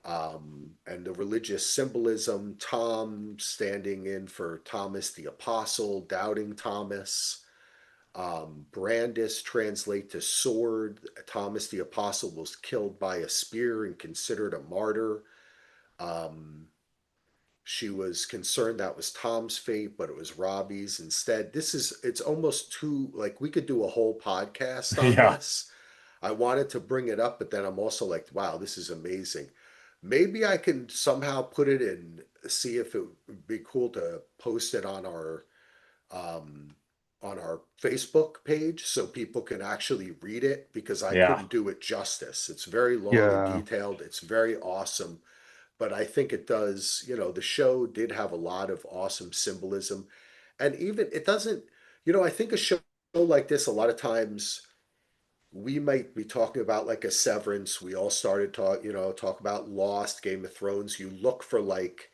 and the religious symbolism, Tom standing in for Thomas the Apostle, doubting Thomas. Brandis translate to sword. Thomas the Apostle was killed by a spear and considered a martyr. Um, she was concerned that was Tom's fate, but it was Robbie's instead. It's almost too, like, we could do a whole podcast on Yeah. this. I wanted to bring it up, but then I'm also like, wow, this is amazing. Maybe I can somehow put it in, see if it would be cool to post it um, on our Facebook page so people can actually read it because I Yeah. couldn't do it justice. It's very long and Yeah. detailed. It's very awesome, but I think it does, the show did have a lot of awesome symbolism. And even it doesn't, I think a show like this, a lot of times we might be talking about like a Severance. We all started talk about Lost, Game of Thrones. You look for like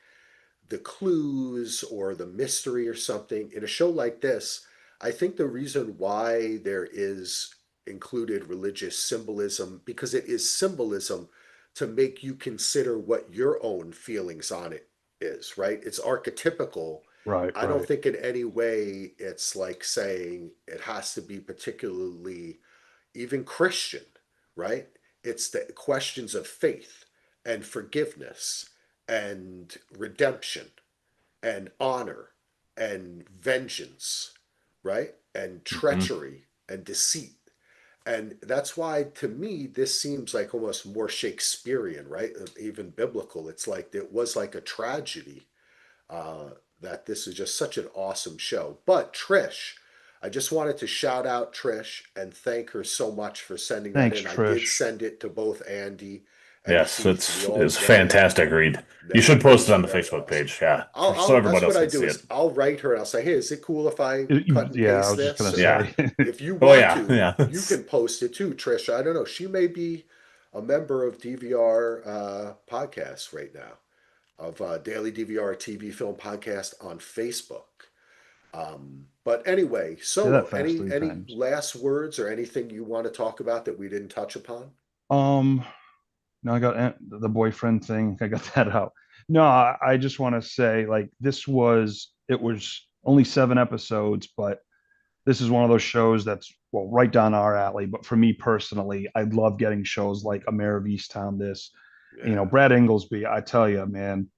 the clues or the mystery or something. In a show like this, I think the reason why there is included religious symbolism, because it is symbolism to make you consider what your own feelings on it is, right? It's archetypical. Right. I don't Right. think in any way it's like saying it has to be particularly even Christian, right? It's the questions of faith and forgiveness and redemption and honor and vengeance, right? And Mhm. treachery and deceit. And that's why, to me, this seems like almost more Shakespearean, right? Even biblical. It's like it was like a tragedy uh, that this is just such an awesome show. But Trish, I just wanted to shout out Trish and thank her so much for sending that Thanks, in. I did Trish. send it to both Andy and Yes, Keith. We all it's read it. fantastic read. You Yeah, should it post it was on the very Facebook awesome. page, yeah, so everybody That's what else I can do see it. is I'll write her and I'll say, hey, is it cool if I cut and Yeah, I paste was just this? gonna And Yeah. say. if you Oh want yeah, to, yeah. you can post it too, Trish. I don't know. She may be a member of DVR podcast right now, of Daily DVR TV Film Podcast on Facebook. But anyway, Say that Solo, fast three any times. last words or anything you want to talk about that we didn't touch upon? Um, no, I got the boyfriend thing. I got that out. No, I just want to say like it was only 7 episodes, but this is one of those shows that's well right down our alley. But for me personally, I love getting shows like A Mayor of Easttown. Yeah. Brad Inglesby. I tell you, man,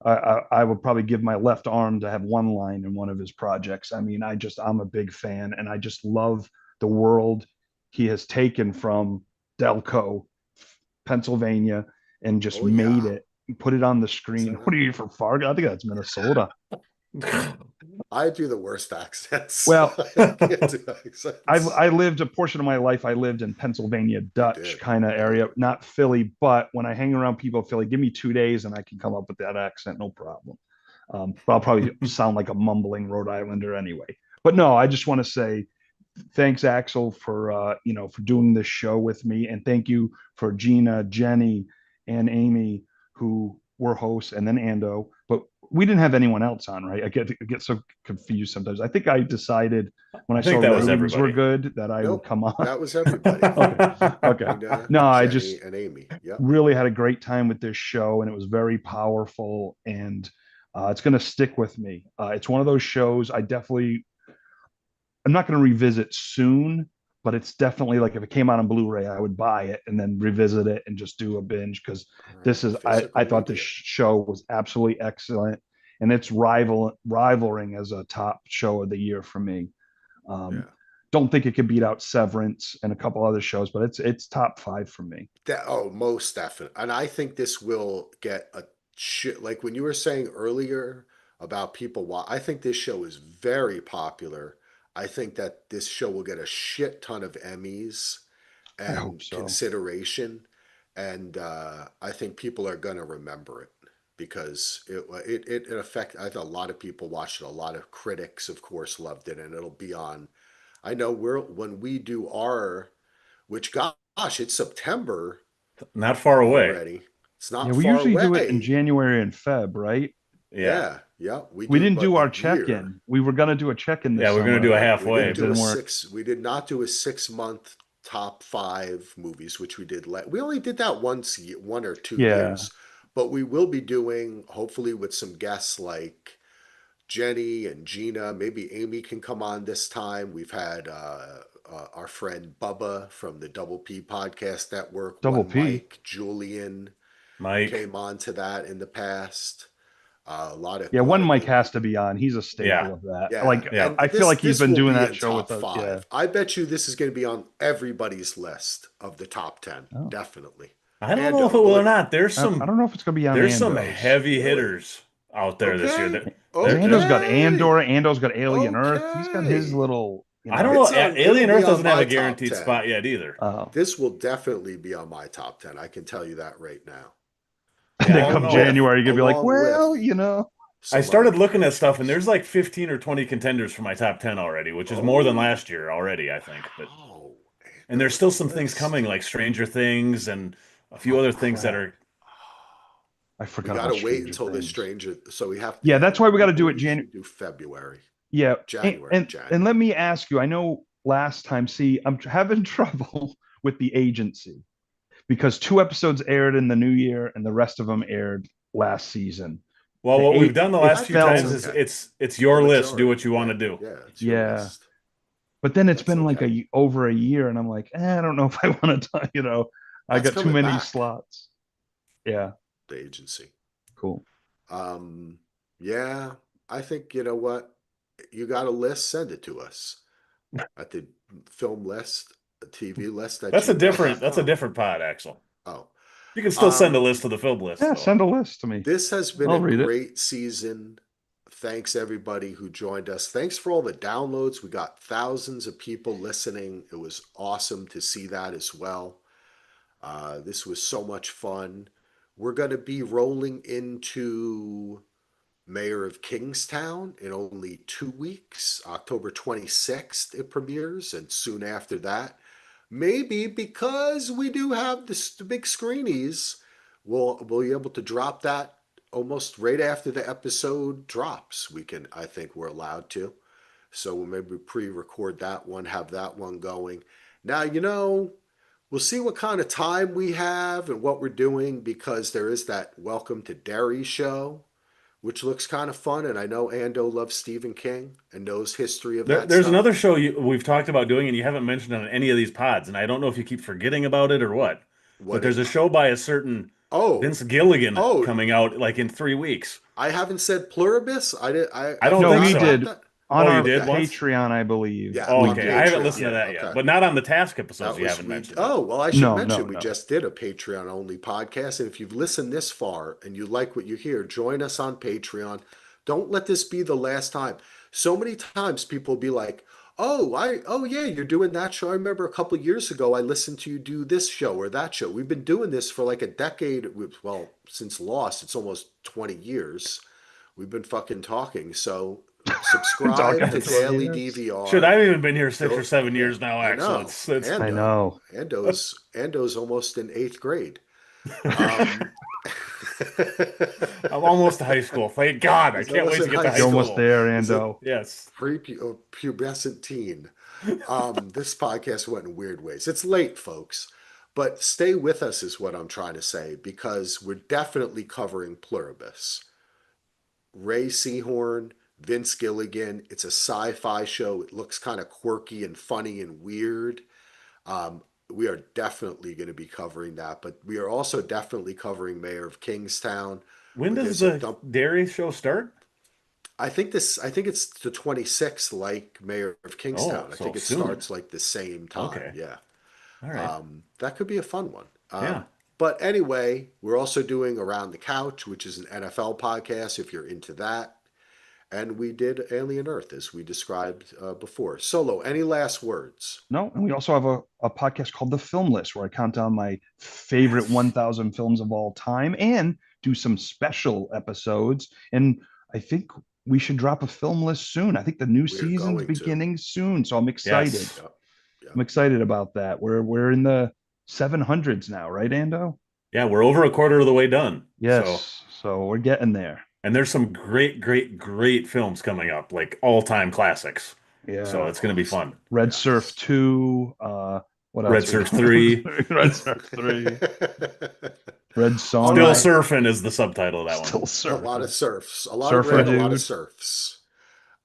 I would probably give my left arm to have one line in one of his projects. I mean, I'm a big fan, and I just love the world he has taken from Delco, Pennsylvania, and just Oh made yeah. it, put it on the Is screen. that What it? are you from Fargo? I think that's Minnesota. I do the worst accents. Well, I can't do accents. I lived a portion of my life. I lived in Pennsylvania You Dutch did. kind of Yeah. area, not Philly. But when I hang around people in Philly, give me 2 days and I can come up with that accent, no problem. But I'll probably sound like a mumbling Rhode Islander anyway. But no, I just want to say thanks, Axel, for for doing this show with me, and thank you for Gina, Jenny, and Amy who were hosts, and then Ando. But we didn't have anyone else on, right? I get so confused sometimes. I think I decided when I I saw think that was ratings were everybody. good that I would Nope. come on. That was everybody. Okay, okay. Gina, No, I Jenny, just and Amy. Yep. really had a great time with this show, and it was very powerful, and it's going to stick with me. It's one of those shows I'm not going to revisit soon, but it's definitely like if it came out on Blu-ray, I would buy it and then revisit it and just do a binge because All right. I Physical thought this media. show was absolutely excellent, and it's rivaling as a top show of the year for me. Um, Yeah. don't think it could beat out Severance and a couple other shows, but it's top five for me. Most definitely. And I think this will get a shit. Like when you were saying earlier about people, I think this show is very popular. I think that this show will get a shit ton of Emmys I hope and so. consideration. And I think people are going to remember it because it affect. I thought a lot of people watched it. A lot of critics, of course, loved it, and it'll be on. I know when we do our, which gosh, it's September Not far away. already. It's Yeah, not we far usually do it in away. January and Feb, right? Yeah. Yeah, yeah, we We do, didn't do but a our year. check-in. We were gonna do a check-in Yeah, this we're gonna summer, do a Right. We but halfway. didn't it do a didn't work. six. We did not do a 6 month top five movies, which we did. We only did that once, one or two Yeah, years. But we will be doing, hopefully, with some guests like Jenny and Gina. Maybe Amy can come on this time. We've had our friend Bubba from the Double P Podcast Network, Double one P. Mike, Julian Mike. came on to that in the past. A lot of Yeah, one Mike good has to be on. He's a staple Yeah. of that. Yeah, Like, Yeah. I feel like he's this been will doing be that in show with top us. five. Yeah. I bet you this is going to be on everybody's list of the top 10. Oh. Definitely. I don't Ando, know if it will will or it- not. There's I some don't know if it's going to be on there's some Ando's. heavy Really? hitters out there this year. Okay. Ando's got Okay. Andor. Ando's got Alien Earth. He's got his Okay. little. I don't know. It's on- Alien it'll be Earth on doesn't have my a top guaranteed 10. spot yet either. Oh. This will definitely be on my top 10. I can tell you that right now. And Yeah, I then don't come know. January, you're going to be like, Along well, with you know. some I started other looking at stuff, and characters. there's like 15 or 20 contenders for my top 10 already, which is more than Oh. last year already, I think. But Oh, and there's still some things list. coming, like Stranger Things and a few Oh, other things that crap. are. I We forgot got about to wait Stranger until the Things. Stranger. So we have. Yeah, that's why we got to do it we January. should do February. Yeah, January. and let me ask you. I know last time. See, I'm having trouble with the agency because 2 episodes aired in the new year, and the rest of them aired last season. Well, The what we've eight- done the it last few fell- times is Okay. it's your The list. Do majority. what you want to do. Yeah. It's your Yeah. list. But then it's That's been like okay. over a year, and I'm like, I don't know if I want to. You know, I That's got too coming many back. slots. Yeah, The agency. cool. Yeah, I think, you know what? You got a list, send it to us at the film list, a TV list. That's a different pod, Axel. Oh, You can still send a list to the film list. Yeah, though. send a list to me. this has been I'll a read it. great season. Thanks everybody who joined us. Thanks for all the downloads. We got thousands of people listening. It was awesome to see that as well. This was so much fun. We're going to be rolling into Mayor of Kingstown in only 2 weeks. October 26th it premieres, and soon after that, maybe because we do have the big screenies, we'll be able to drop that almost right after the episode drops. I think we're allowed to. So we'll maybe pre-record that one, have that one going. Now, we'll see what kind of time we have and what we're doing, because there is that Welcome to Derry show, which looks kind of fun. And I know Ando loves Stephen King and knows history of that There's stuff. another show we've talked about doing, and you haven't mentioned on any of these pods, and I don't know if you keep forgetting about it or what. What But there's is- a show by a certain Oh, Vince Gilligan Oh. coming out like in 3 weeks. I haven't said pluribus. I did. I don't No, think we so. did That. on Oh, you our did once? Patreon, I believe. Yeah. Oh, on okay. I haven't Patreon. listened to that Yeah, yet, okay. but not on the task episodes. That You was haven't mentioned. Oh, well, I should No, mention no, we no. just did a Patreon only podcast. And if you've listened this far and you like what you hear, join us on Patreon. Don't let this be the last time. So many times people be like, oh yeah, you're doing that show. I remember a couple of years ago I listened to you do this show or that show. We've been doing this for like a decade. Well, since Lost, it's almost 20 years. We've been fucking talking. So subscribe Talking to for Daily years. DVR. Shit, I've even been here 6 or Don't- 7 years now, I Axel. know. It's And, I know. Ando's almost in 8th grade. Um, I'm almost to high school. Thank God. I He's can't wait almost to in get to high high You're school. almost there, Is it- Ando. Yes. Prepubescent teen. This podcast went in weird ways. It's late, folks, but stay with us is what I'm trying to say, because we're definitely covering Pluribus. Ray Seahorn, Vince Gilligan. It's a sci-fi show. It looks kind of quirky and funny and weird. We are definitely going to be covering that, but we are also definitely covering Mayor of Kingstown. When But does there's a the dump- dairy show start? I think it's the 26th, like Mayor of Kingstown. I so think it soon. starts like the same time. Okay. Yeah. All right. That could be a fun one. Yeah. But anyway, we're also doing Around the Couch, which is an NFL podcast if you're into that. And we did Alien Earth, as we described before. Solo, any last words? No, and we also have a podcast called The Film List, where I count down my favorite 1,000 films of all time and do some special episodes. And I think we should drop a film list soon. I think the new season's going to. beginning soon, so I'm excited. Yes. Yep. I'm excited about that. We're in the 700s now, right, Ando? Yeah, we're over a quarter of the way done. Yes. So we're getting there. And there's some great films coming up, like all-time classics. Yeah. So it's going to be fun. Red Yes. Surf 2. What else? Red Surf 3. Red Surf 3. Red Song. Still right. surfing is the subtitle of that Still one. A lot of surfing. surfs, a lot Surfer of red, a lot of dude. surfs.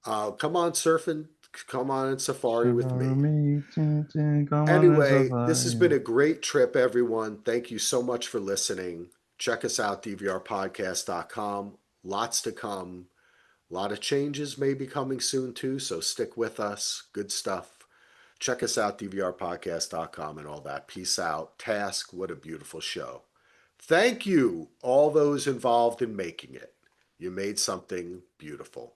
Come on, surfing. Come on safari with me. Anyway, this has been a great trip, everyone. Thank you so much for listening. Check us out, dvrpodcast.com. Lots to come. A lot of changes may be coming soon too, so stick with us. Good stuff. Check us out, dvrpodcast.com and all that. Peace out. Task, what a beautiful show. Thank you, all those involved in making it. You made something beautiful.